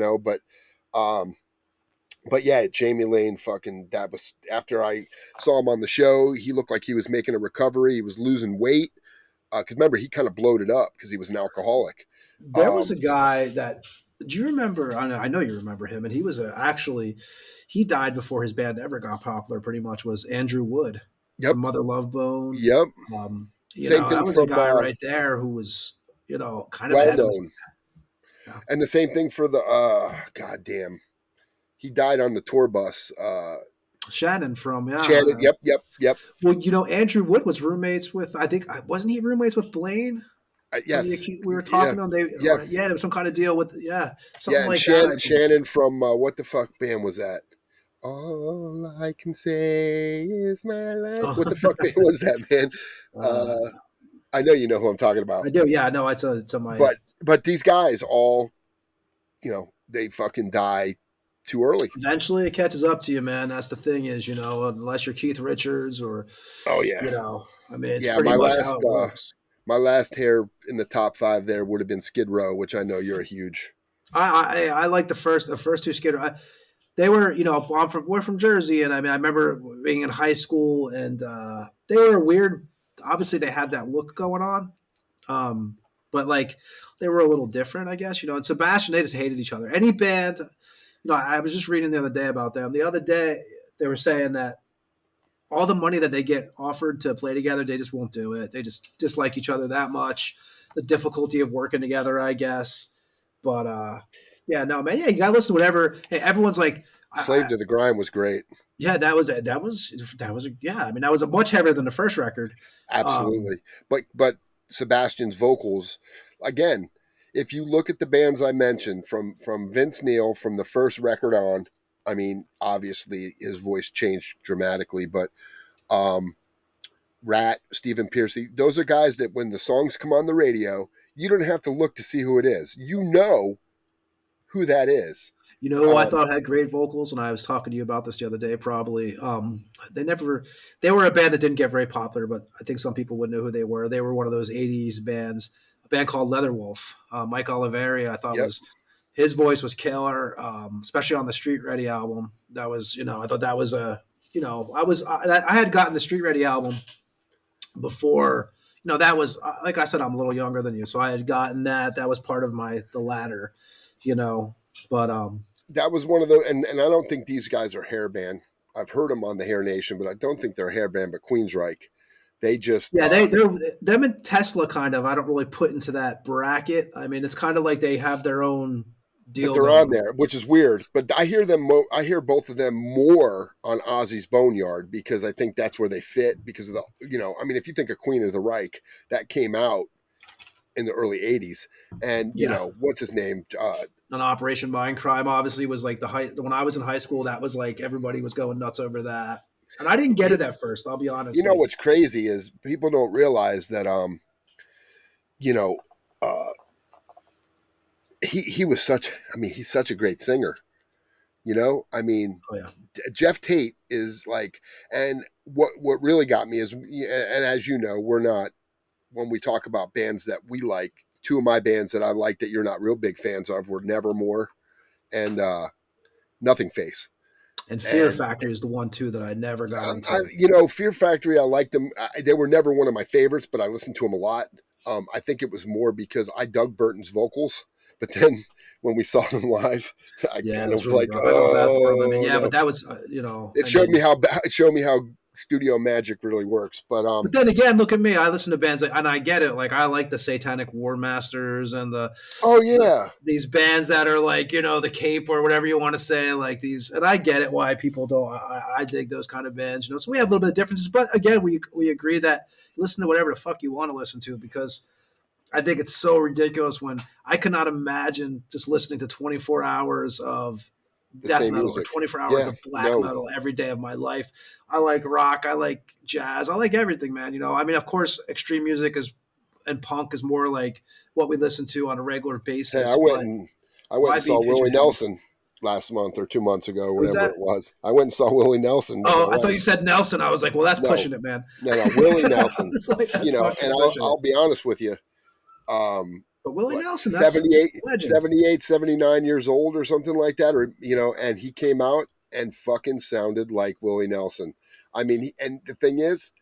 but yeah, Jamie Lane, fucking, that was after I saw him on the show. He looked like he was making a recovery. He was losing weight. Because remember, he kind of bloated up because he was an alcoholic. There was a guy that, do you remember? I know you remember him, and he was actually, he died before his band ever got popular, pretty much, was Andrew Wood Yep. from Mother Love Bone. Yep. Same thing That was a from guy right there who was, kind of well ahead of his. known. Yeah. And the same thing for the goddamn. He died on the tour bus. Shannon from, yeah. Shannon, yep. Well, Andrew Wood was roommates with, I think, wasn't he roommates with Blaine? Yes, We were yeah, talking to them. They, yeah, there was some kind of deal with, something yeah. And like that. I believe. Shannon from what the fuck band was that? All I can say is my life. What the fuck band was that, man? uh, I know you know who I'm talking about. I do. Yeah, no, it's on my. But these guys all, they fucking die too early. Eventually, it catches up to you, man. That's the thing is, unless you're Keith Richards or, Oh yeah, I mean, it's yeah. pretty much how it works. My last hair in the top 5 there would have been Skid Row, which I know you're a huge. I like the first two Skid Row. They were, we're from Jersey, and I mean, I remember being in high school, and they were weird. Obviously, they had that look going on, but like they were a little different, I guess. And Sebastian, they just hated each other. Any band, I was just reading the other day about them. The other day, they were saying that all the money that they get offered to play together, they just won't do it. They just dislike each other that much. The difficulty of working together, I guess. But yeah, no, man, yeah, you gotta listen to whatever. Hey, everyone's like, Slave to the Grind was great. yeah, that was yeah. I mean, that was a much heavier than the first record. Absolutely, but Sebastian's vocals, again, if you look at the bands I mentioned from Vince Neil from the first record on, I mean, obviously his voice changed dramatically, but Rat, Stephen Pearcy, those are guys that when the songs come on the radio, you don't have to look to see who it is. You know who that is. You know who I thought had great vocals, and I was talking to you about this the other day. Probably, they were a band that didn't get very popular, but I think some people would know who they were. They were one of those '80s bands, a band called Leatherwolf. Mike Oliveri, I thought his voice was killer, especially on the Street Ready album. That was, I thought that was I had gotten the Street Ready album before. That was, like I said, I'm a little younger than you, so I had gotten that. That was part of the latter, but that was one of those, and I don't think these guys are hair band. I've heard them on the Hair Nation, but I don't think they're a hair band. But Queensryche, they just they're them and Tesla kind of. I don't really put into that bracket. I mean, it's kind of like they have their own deal. But they're on there, which is weird. But I hear them. I hear both of them more on Ozzy's Boneyard because I think that's where they fit. Because of the, I mean, if you think of Queen of the Reich, that came out in the early '80s, and what's his name? An Operation Mindcrime obviously was like when I was in high school, that was like everybody was going nuts over that. And I didn't get it at first, I'll be honest. What's crazy is people don't realize that he was he's such a great singer. I mean, Jeff Tate is like, and what really got me is, and as you know, we're not, when we talk about bands that we like, two of my bands that I like that you're not real big fans of were Nevermore and Nothing Face. And Fear Factory is the one too that I never got into. Fear Factory, I liked them. They were never one of my favorites, but I listened to them a lot. I think it was more because I dug Burton's vocals, but then when we saw them live, I was really like, but that was it showed me how studio magic really works. But then again, look at me. I listen to bands and I get it. Like I like the Satanic War Masters and these bands that are like, the Cape or whatever you want to say, like these, and I get it why people don't. I dig those kind of bands, so we have a little bit of differences, but again, we agree that listen to whatever the fuck you want to listen to, because I think it's so ridiculous when I cannot imagine just listening to 24 hours of death metal music, or 24 hours of black metal every day of my life. I like rock. I like jazz. I like everything, man. I mean, of course, extreme music and punk is more like what we listen to on a regular basis. Hey, I went and saw Willie Nelson last month or 2 months ago, whatever it was. I went and saw Willie Nelson. Oh, I thought you said Nelson. I was like, well, that's pushing it, man. No, Willie Nelson. And I'll be honest with you. But Willie Nelson, 78, 79 years old or something like that, or and he came out and fucking sounded like Willie Nelson. I mean, and the thing is,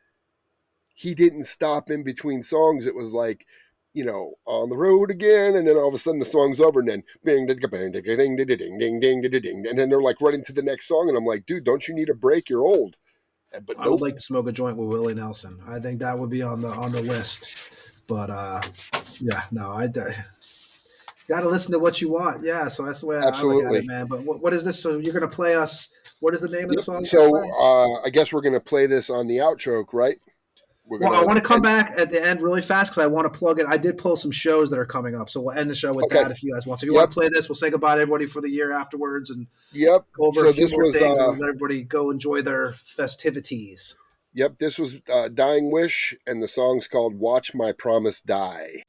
he didn't stop in between songs. It was like, on the road again, and then all of a sudden the song's over, and then bing, ding, ding, ding, ding, ding, ding, ding, and then they're like running to the next song, and I'm like, dude, don't you need a break? You're old. But I would like to smoke a joint with Willie Nelson. I think that would be on the list. But I got to listen to what you want. Yeah, so that's the way I look at it, man. But what is this? So you're going to play us? What is the name of the song? So I guess we're going to play this on the outro, right? Well, I want to come back at the end really fast because I want to plug it. I did pull some shows that are coming up, so we'll end the show with that if you guys want. So if you want to play this, we'll say goodbye to everybody for the year afterwards and go over a few more things and let everybody go enjoy their festivities. Yep, this was Dying Wish, and the song's called Watch My Promise Die.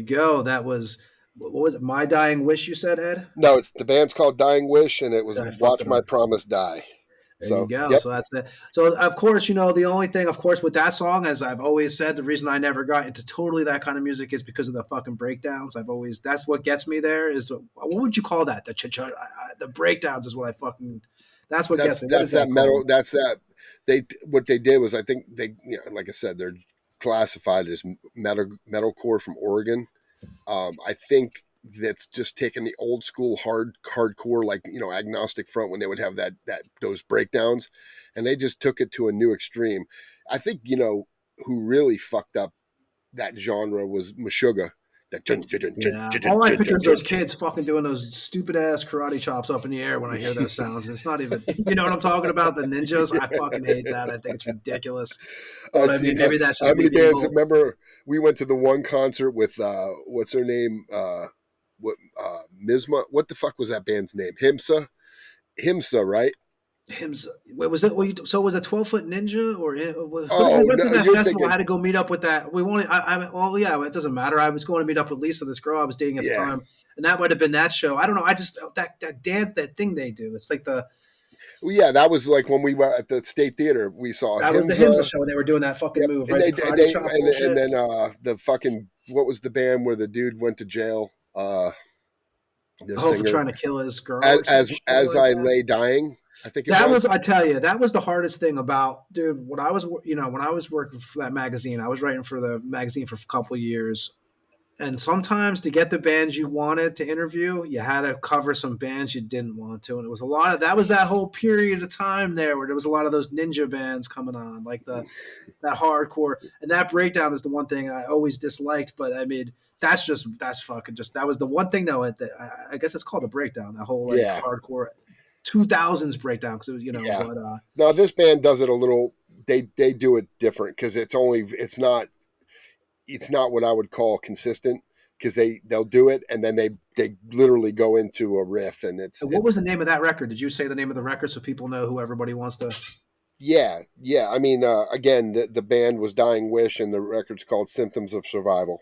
Go. That was, what was it? My Dying Wish, you said, Ed? No, it's the band's called Dying Wish, and it was Watch My Promise Die. There you go. So that's the. So of course, the only thing, of course, with that song, as I've always said, the reason I never got into totally that kind of music is because of the fucking breakdowns. That's what gets me there. Is what would you call that? The breakdowns is what I fucking. That's what gets me. That's that metal. That's that. What they did was, I think they, like I said, they're classified as metalcore from Oregon. I think that's just taking the old school hardcore, like, Agnostic Front, when they would have those breakdowns, and they just took it to a new extreme. I think, who really fucked up that genre was Meshuggah. All I picture is those kids fucking doing those stupid ass karate chops up in the air when I hear those sounds. It's not even, you know what I'm talking about? The ninjas. I fucking hate that. I think it's ridiculous. But I mean, maybe that's just how many bands. Remember, we went to the one concert with what's her name? Misma. What the fuck was that band's name? Himsa, right? Himsa. Wait, was it? So was a 12-foot ninja or? We went to that festival. Thinking... I had to go meet up with that. Well, yeah, it doesn't matter. I was going to meet up with Lisa, this girl I was dating at the time, and that might have been that show. I don't know. I just that thing they do. It's like the. Well, yeah, that was like when we were at the State Theater. We saw that was the Himsa show. And they were doing that fucking move, right? And then the fucking, what was the band where the dude went to jail? For trying to kill his girl. As I lay dying. I think it That was. was, I tell you, that was the hardest thing about, dude, when I was, when I was working for that magazine, I was writing for the magazine for a couple of years. And sometimes to get the bands you wanted to interview, you had to cover some bands you didn't want to. And it was a lot of, that was that whole period of time there where there was a lot of those ninja bands coming on, like that hardcore. And that breakdown is the one thing I always disliked. But I mean, that's fucking just, that was the one thing though, I guess it's called a breakdown, that whole like Yeah. hardcore 2000s breakdown. Cause it was, Yeah. but, Now this band does it a little. They do it different because it's not what I would call consistent because they'll do it and then they literally go into a riff and what was the name of that record? Did you say the name of the record so people know who everybody wants to? Yeah. I mean, again, the band was Dying Wish and the record's called Symptoms of Survival.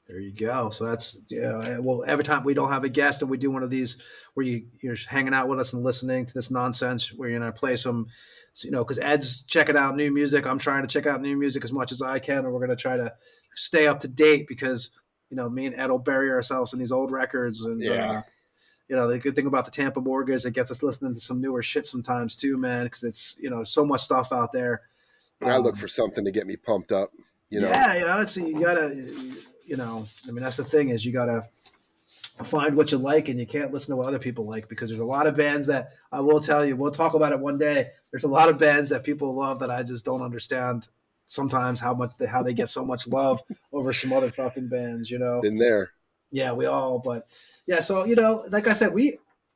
There you go. So that's, yeah. Well, every time we don't have a guest and we do one of these where you're hanging out with us and listening to this nonsense, where you're going to play some, because Ed's checking out new music. I'm trying to check out new music as much as I can, and we're going to try to stay up to date because, me and Ed will bury ourselves in these old records. And, Yeah. The good thing about the Tampa Morgue is it gets us listening to some newer shit sometimes too, man, because it's, so much stuff out there. And I look for something to get me pumped up, Yeah, you gotta, I mean, that's the thing is you gotta find what you like, and you can't listen to what other people like because there's a lot of bands that I will tell you. We'll talk about it one day. There's a lot of bands that people love that I just don't understand sometimes how they get so much love over some other fucking bands. Been there. Yeah, we all, but yeah. So like I said,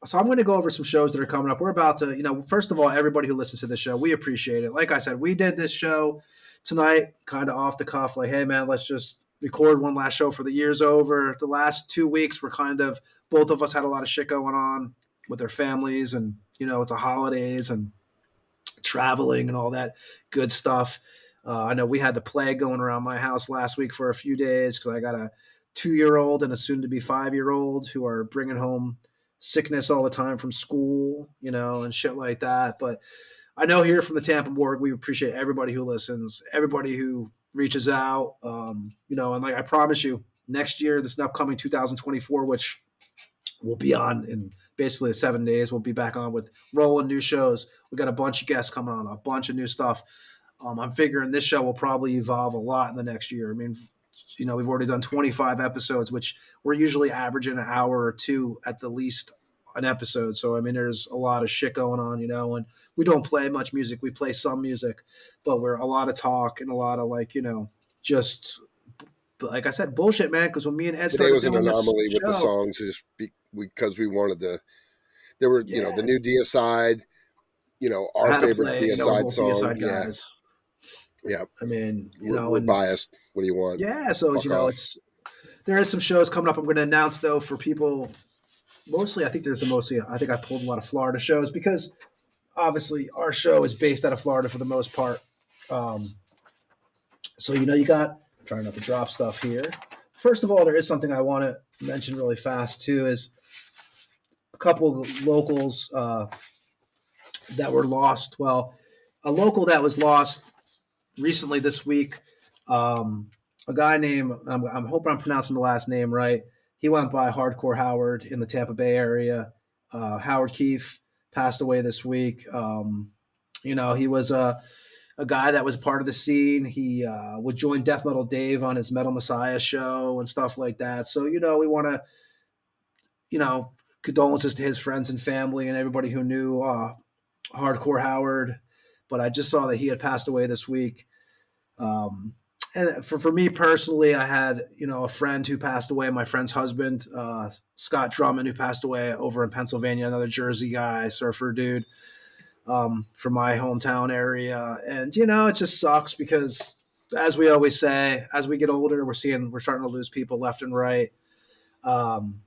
So I'm going to go over some shows that are coming up. We're about to, first of all, everybody who listens to this show, we appreciate it. Like I said, we did this show tonight kind of off the cuff, like, hey, man, let's just record one last show for the year's over. The last 2 weeks were both of us had a lot of shit going on with their families and, it's the holidays and traveling and all that good stuff. I know we had the plague going around my house last week for a few days because I got a 2-year-old and a soon-to-be 5-year-old who are bringing home sickness all the time from school, and shit like that. But I know here from the Tampa Morgue, we appreciate everybody who listens, everybody who reaches out, and like I promise you, next year, this upcoming 2024, which we'll be on in basically 7 days, we'll be back on with rolling new shows. We got a bunch of guests coming on, a bunch of new stuff. I'm figuring this show will probably evolve a lot in the next year. I mean, we've already done 25 episodes, which we're usually averaging an hour or two at the least an episode. So, I mean, there's a lot of shit going on, and we don't play much music. We play some music, but we're a lot of talk and a lot of just like I said, bullshit, man. Because when me and Ed Today started was an doing this anomaly with the show, songs because we wanted there were, the new Deicide, our favorite Deicide song. Deicide guys. Yeah. I mean, we're biased. What do you want? Yeah. So, there is some shows coming up. I'm going to announce though for people. Mostly, I think I pulled a lot of Florida shows because obviously our show is based out of Florida for the most part. So, you got, trying not to drop stuff here. First of all, there is something I want to mention really fast too, is a couple of locals that were lost. Well, a local that was lost recently this week, a guy named, I'm hoping I'm pronouncing the last name right. He went by Hardcore Howard in the Tampa Bay area. Howard Keefe passed away this week. He was a guy that was part of the scene. He would join Death Metal Dave on his Metal Messiah show and stuff like that. So, we want to, condolences to his friends and family and everybody who knew Hardcore Howard. But I just saw that he had passed away this week. And for me personally, I had, a friend who passed away, my friend's husband, Scott Drummond, who passed away over in Pennsylvania, another Jersey guy, surfer dude, from my hometown area. And, it just sucks because as we always say, as we get older, we're starting to lose people left and right. And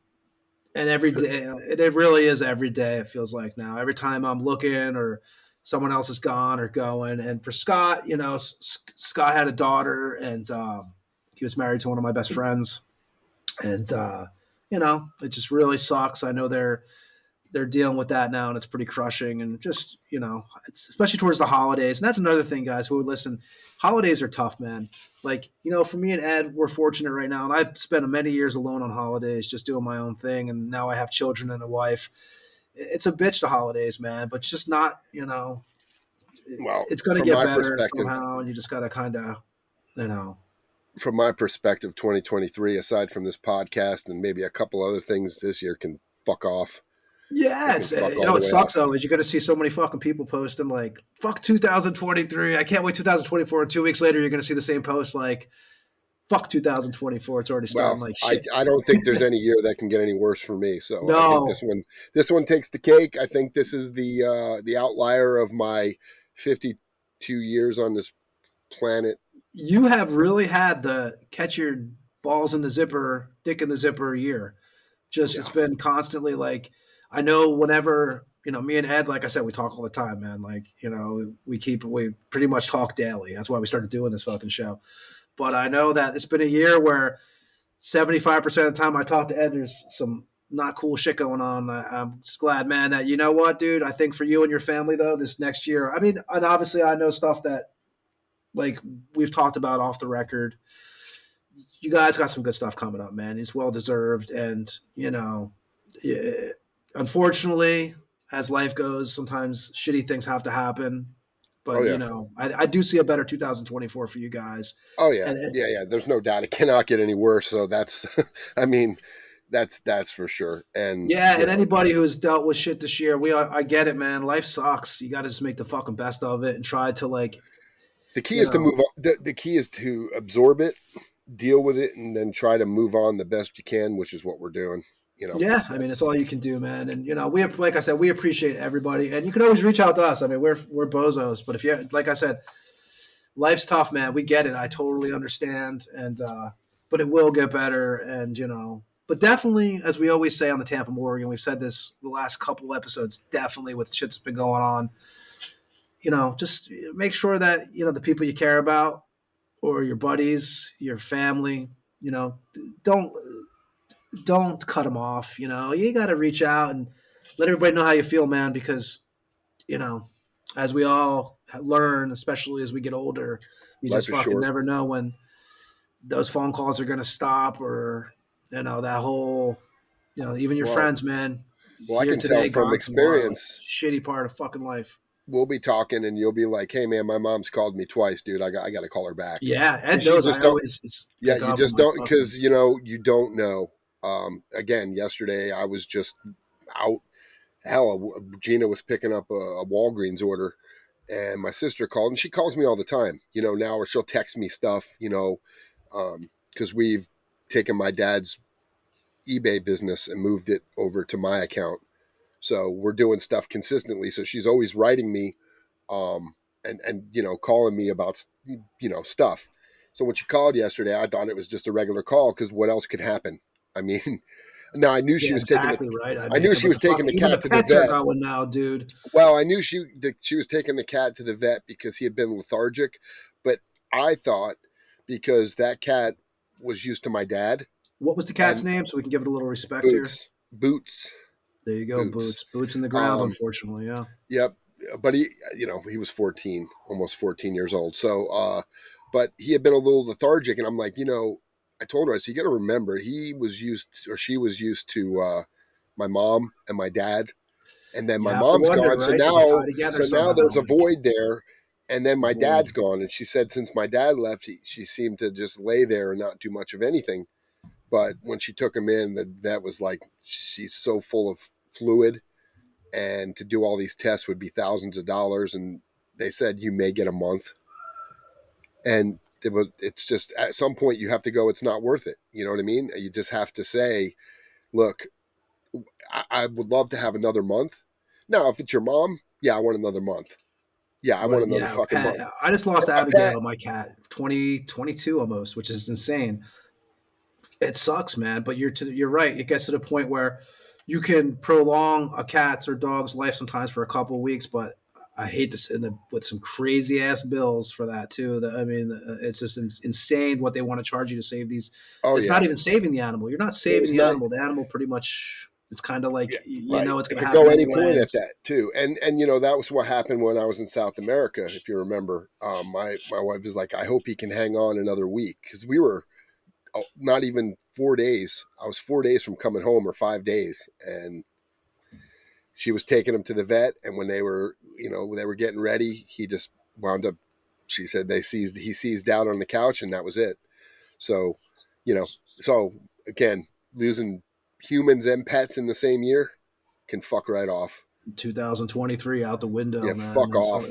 every day, it really is every day. It feels like now, every time I'm looking or someone else is gone or going. And for Scott, Scott had a daughter and he was married to one of my best friends. And, it just really sucks. I know they're dealing with that now and it's pretty crushing and just, it's especially towards the holidays. And that's another thing, guys, who would listen. Holidays are tough, man. Like, for me and Ed, we're fortunate right now. And I've spent many years alone on holidays, just doing my own thing. And now I have children and a wife. it's a bitch the holidays, man, but it's just not, Well, it's going to from get my better perspective, somehow. And you just got to kind of, you know, 2023, aside from this podcast and maybe a couple other things this year, can fuck off. They yeah, can it's, fuck all the it way sucks off. though, is you're going to see so many fucking people posting like, fuck 2023. I can't wait 2024. And 2 weeks later, you're going to see the same post like, fuck 2024. It's already starting Well, like I, shit. I don't think there's any year that can get any worse for me. So I think No, this one takes the cake. I think this is the outlier of my 52 years on this planet. you have really had the catch your balls in the zipper, dick in the zipper year. Just it's Yeah. been constantly like I know whenever me and Ed, like I said, we talk all the time, man. Like we pretty much talk daily. That's why we started doing this fucking show. But I know that it's been a year where 75% of the time I talk to Ed, there's some not cool shit going on. I'm just glad, man, that you know what, dude. I think for you and your family though, this next year. I mean, and obviously I know stuff that like we've talked about off the record. You guys got some good stuff coming up, man. It's well deserved, and yeah, unfortunately, as life goes, sometimes shitty things have to happen. Oh But yeah. I do see a better 2024 for you guys. Oh yeah. And Yeah. There's no doubt it cannot get any worse. So that's, I mean, that's for sure. And yeah, and anybody who's dealt with shit this year, I get it, man. Life sucks. You got to just make the fucking best of it and try to the key you is to know, move on. The key is to absorb it, deal with it, and then try to move on the best you can, which is what we're doing. yeah, I mean, it's all That's you can do, man. And we have, like I said, we appreciate everybody, and you can always reach out to us. I mean, we're bozos, but if you, like I said, life's tough, man. We get it. I totally understand, and but it will get better, and but definitely, as we always say on the Tampa Morgue, and we've said this the last couple episodes, definitely with shit that's been going on, just make sure that the people you care about or your buddies, your family, don't don't cut them off. You got to reach out and let everybody know how you feel, man, because you know, as we all learn, especially as we get older, you life just is fucking short. never know when those phone calls are going to stop or, that whole, even your Well, friends, man, I here can tell today, from gone tomorrow. It's experience. a shitty part of fucking life. We'll be talking, and you'll be like, "Hey, man, my mom's called me twice, dude. I got to call her back." Yeah, Ed Because you knows just I don't. always just Yeah, pick you up. I'm just like, don't fucking, because you don't know. Again, yesterday I was just out. Hell, Gina was picking up a Walgreens order, and my sister called, and she calls me all the time. Now, or she'll text me stuff. Because we've taken my dad's eBay business and moved it over to my account, so we're doing stuff consistently. So she's always writing me, and calling me about stuff. So when she called yesterday, I thought it was just a regular call because what else could happen? I mean, now I knew she yeah, was taking exactly right. I I mean, knew she but was the taking fucking the even the cat to the pets are vet. going now, dude. Well, I knew she was taking the cat to the vet because he had been lethargic, but I thought because that cat was used to my dad What was the cat's and name so we can give it a little respect here? Boots. There you go, Boots. Boots. Boots in the ground, Um, unfortunately, yeah. Yep. But he was 14, almost 14 years old. So, but he had been a little lethargic, and I'm like, I told her, I said, you got to remember, she was used to my mom and my dad, and then You my have to mom's wonder, gone. So right? Do they now, tie together so now somehow? there's a Like void there, and then a my void. dad's gone. And she said, since my dad left, she seemed to just lay there and not do much of anything. But when she took him in, that was like, she's so full of fluid, and to do all these tests would be thousands of dollars, and they said you may get a month, and it's just at some point you have to go, it's not worth it, you know what I mean? You just have to say, look, I would love to have another month. Now if it's your mom, yeah, I want another month. Yeah, I want But another yeah, fucking pet. month. I just lost But my pet, Abigail, my cat, 2022 almost, which is insane. It sucks, man. But you're right. It gets to the point where you can prolong a cat's or dog's life sometimes for a couple of weeks, but I hate to sit with some crazy ass bills for that too. I mean, it's just insane what they want to charge you to save these. oh It's not yeah, even saving the animal. You're not saving there's the not. animal. The animal pretty much. It's kind of like Yeah, right. it's It going to could go happen any anyway. point at that too, and that was what happened when I was in South America. If you remember, my wife was like, "I hope he can hang on another week," because we were not even 4 days. I was 4 days from coming home, or 5 days, and she was taking him to the vet, and when they were getting ready, he just wound up. She said he seized out on the couch, and that was it. So, so again, losing humans and pets in the same year can fuck right off. 2023 out the window, Yeah, man. fuck off.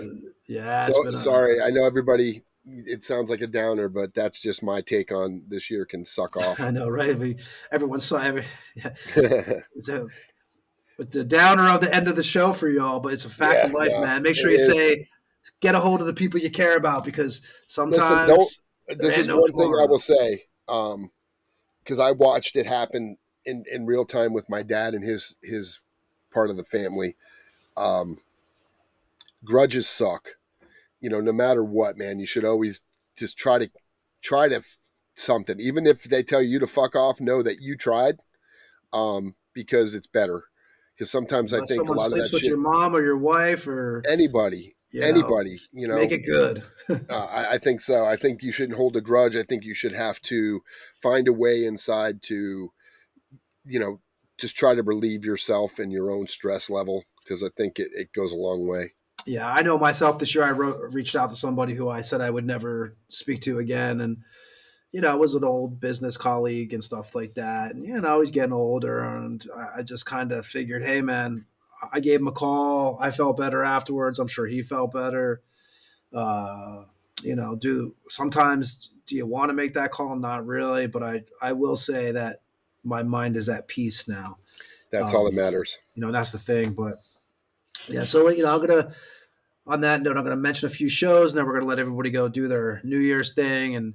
It's been sorry. I know everybody. It sounds like a downer, but that's just my take on this year can suck off. I know, right? Everyone saw it's the downer of the end of the show for y'all, but it's a fact of life, man. Make sure you say, get a hold of the people you care about, because sometimes this is one thing I will say, because I watched it happen in real time with my dad and his part of the family. Grudges suck. No matter what, man, you should always just try to something. Even if they tell you to fuck off, know that you tried, because it's better. Because sometimes I think a lot of that with shit, your mom or your wife or anybody, make it good. I think so. I think you shouldn't hold a grudge. I think you should have to find a way inside to, just try to relieve yourself and your own stress level, because I think it goes a long way. Yeah, I know myself this year. I reached out to somebody who I said I would never speak to again, and it was an old business colleague and stuff like that. And he's getting older, and I just kind of figured, hey, man, I gave him a call. I felt better afterwards. I'm sure he felt better. Sometimes do you want to make that call? Not really, but I will say that my mind is at peace now. That's all that matters. That's the thing. But yeah, so on that note, I'm gonna mention a few shows, and then we're gonna let everybody go do their New Year's thing, and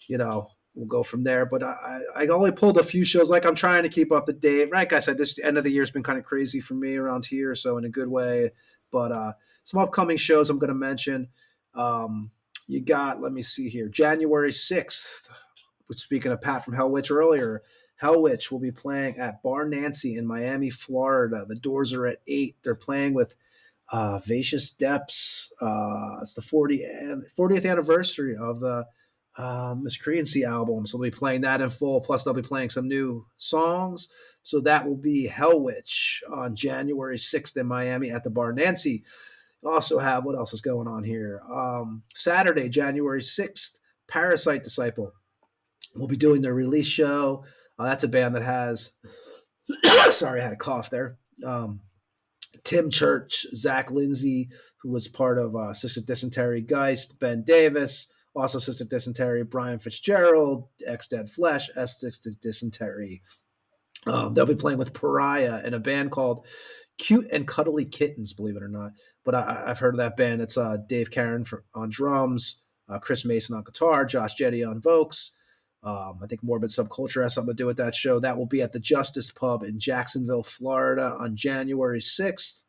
we'll go from there. But I only pulled a few shows. Like, I'm trying to keep up to date. Like I said, this end of the year has been kind of crazy for me around here, so in a good way. But some upcoming shows I'm gonna mention. You got, let me see here, January 6th. Speaking of Pat from Hell Witch earlier, Hell Witch will be playing at Bar Nancy in Miami, Florida. The doors are at 8. They're playing with Vicious Depths. It's the 40th anniversary of the Miscreancy album. So they'll be playing that in full. Plus, they'll be playing some new songs. So that will be Hell Witch on January 6th in Miami at the Bar Nancy. Also have, what else is going on here? Saturday, January 6th, Parasite Disciple will be doing their release show. That's a band that has, sorry, I had a cough there. Tim Church, Zach Lindsay, who was part of Cystic Dysentery, Geist, Ben Davis, also Cystic Dysentery, Brian Fitzgerald, Ex-Dead Flesh, Cystic Dysentery. They'll be playing with Pariah in a band called Cute and Cuddly Kittens, believe it or not. But I've heard of that band. It's Dave Karen on drums, Chris Mason on guitar, Josh Jetty on vocals. I think Morbid Subculture has something to do with that show. That will be at the Justice Pub in Jacksonville, Florida on January 6th.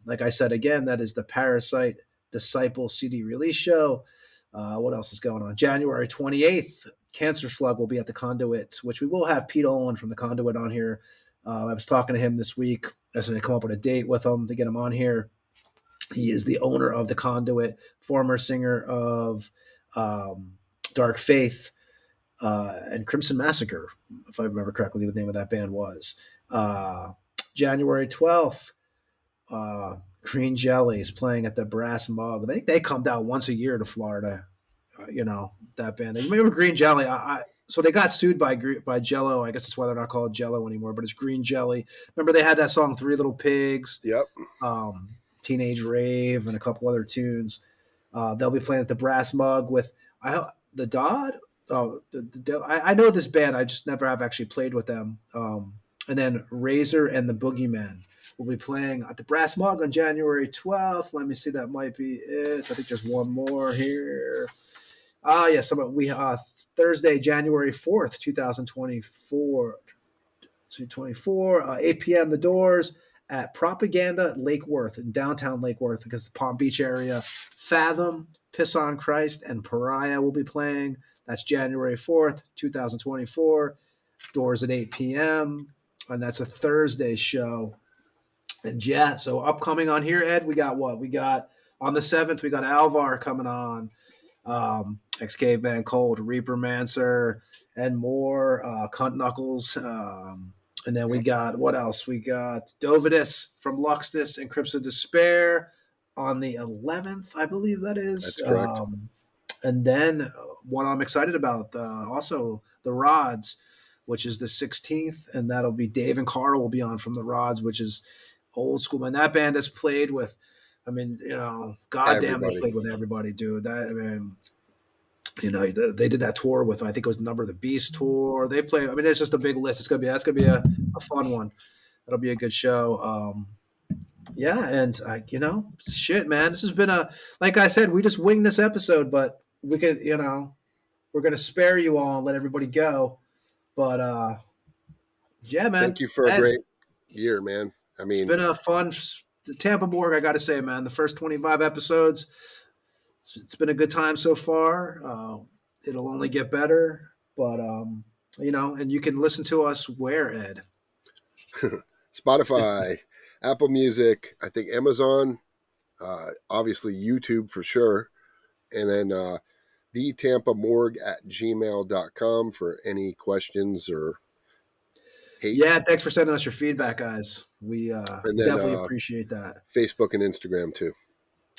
Like I said, again, that is the Parasite Disciple CD release show. What else is going on? January 28th, Cancer Slug will be at the Conduit, which we will have Pete Owen from the Conduit on here. I was talking to him this week. I was going to come up with a date with him to get him on here. He is the owner of the Conduit, former singer of Dark Faith and Crimson Massacre, if I remember correctly, what the name of that band was. January 12th, Green Jelly is playing at the Brass Mug. I think they come down once a year to Florida. That band. You remember Green Jelly? So they got sued by Jello. I guess that's why they're not called Jello anymore, but it's Green Jelly. Remember they had that song Three Little Pigs? Yep. Teenage Rave and a couple other tunes. They'll be playing at the Brass Mug with the Dodd. I know this band. I just never have actually played with them. And then Razor and the Boogeymen will be playing at the Brass Mug on January 12th. Let me see. That might be it. I think there's one more here. Yes. Thursday, January 4th, 2024. 8 p.m. The doors at Propaganda Lake Worth in downtown Lake Worth, because the Palm Beach area. Fathom, Piss on Christ, and Pariah will be playing. That's January 4th, 2024. Doors at 8 p.m. And that's a Thursday show. And yeah, so upcoming on here, Ed, we got what? We got on the 7th, we got Alvar coming on. Ex-Caveman Cold, Reaper Mancer, and more. Cunt Knuckles. And then we got what else? We got Dovidus from Luxtus and Crypts of Despair on the 11th, I believe that is. That's correct. And then one I'm excited about, also the Rods, which is the 16th, and that'll be Dave and Carl will be on from the Rods, which is old school. Man, that band has played with, I mean, goddamn, they Everybody. played with everybody, dude. That, I mean, they did that tour with, I think it was Number of the Beast tour. They play. I mean, it's just a big list. That's gonna be a fun one. That'll be a good show. Yeah, and shit, man, this has been like I said, we just winged this episode, but we could, we're gonna spare you all and let everybody go. But yeah, man, Thank you for a Ed, great year, man. I it's mean, been a fun Tampa Morgue. I got to say, man, the first 25 episodes, it's been a good time so far. It'll only get better, but and you can listen to us where, Ed? Spotify, Apple Music, I think Amazon, obviously YouTube for sure. And then the Tampa Morgue at gmail.com for any questions or hate. Yeah, thanks for sending us your feedback, guys. We And then definitely appreciate that. Facebook and Instagram too.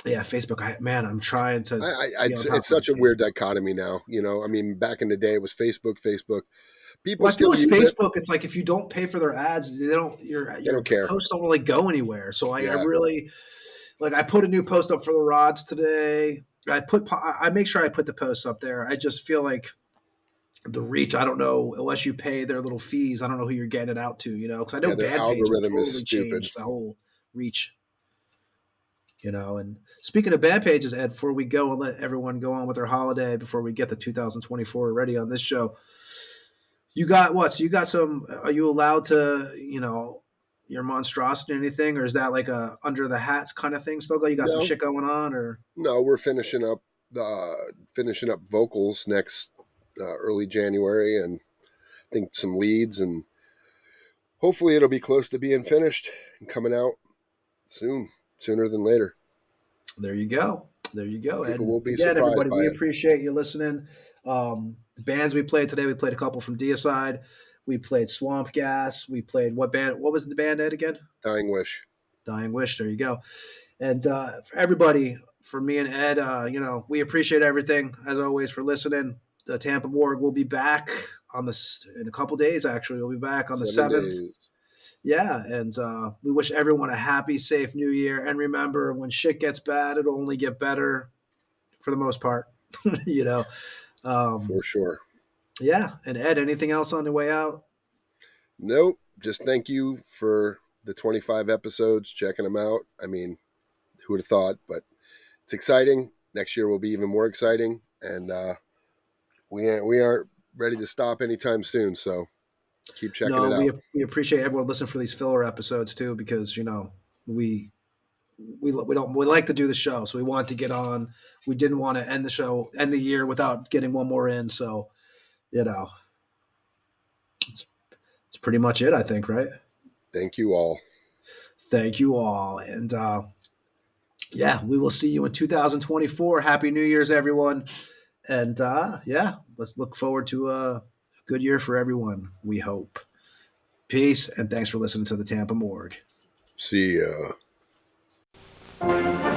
Yeah, Facebook. I'm trying to. Be on top It's such a of weird dichotomy now. I mean, back in the day, it was Facebook. People Well, I feel still with use it. Facebook, it's like if you don't pay for their ads, they don't. They Your don't care. posts don't really go anywhere. So I Yeah. really like. I put a new post up for the rods today. I make sure I put the posts up there. I just feel like the reach. I don't know unless you pay their little fees. I don't know who you're getting it out to. Because I know Yeah, their band pages algorithm is totally stupid. changed the whole reach. And speaking of band pages, Ed, before we go and let everyone go on with their holiday, before we get to 2024 ready on this show, you got what? So you got some? Are you allowed to, your monstrosity or anything, or is that like a under the hat kind of thing? Still go? You got some No, shit going on, or no, we're finishing up vocals next early January, and I think some leads, and hopefully it'll be close to being finished and coming out sooner than later. there you go. There you go. People And will be again, surprised everybody, by we it. appreciate you listening. The bands we played today, we played a couple from Deicide. We played Swamp Gas. We played what band? What was the band, Ed, again? Dying Wish. Dying Wish. There you go. And for everybody, for me and Ed, we appreciate everything as always for listening. The Tampa Morgue will be back in a couple days. Actually, we'll be back on the 7th. Days. Yeah, and we wish everyone a happy, safe New Year. And remember, when shit gets bad, it'll only get better for the most part. For sure. Yeah, and Ed, anything else on the way out? Nope. Just thank you for the 25 episodes, checking them out. I mean, who would have thought? But it's exciting. Next year will be even more exciting, and we aren't ready to stop anytime soon. So keep checking it out. We appreciate everyone listening for these filler episodes too, because we like to do the show, so we wanted to get on. We didn't want to end the year without getting one more in. So, it's pretty much it, I think, right? Thank you all. Thank you all, and yeah, we will see you in 2024. Happy New Year's, everyone, and yeah, let's look forward to a good year for everyone. We hope. Peace, and thanks for listening to the Tampa Morgue. See ya.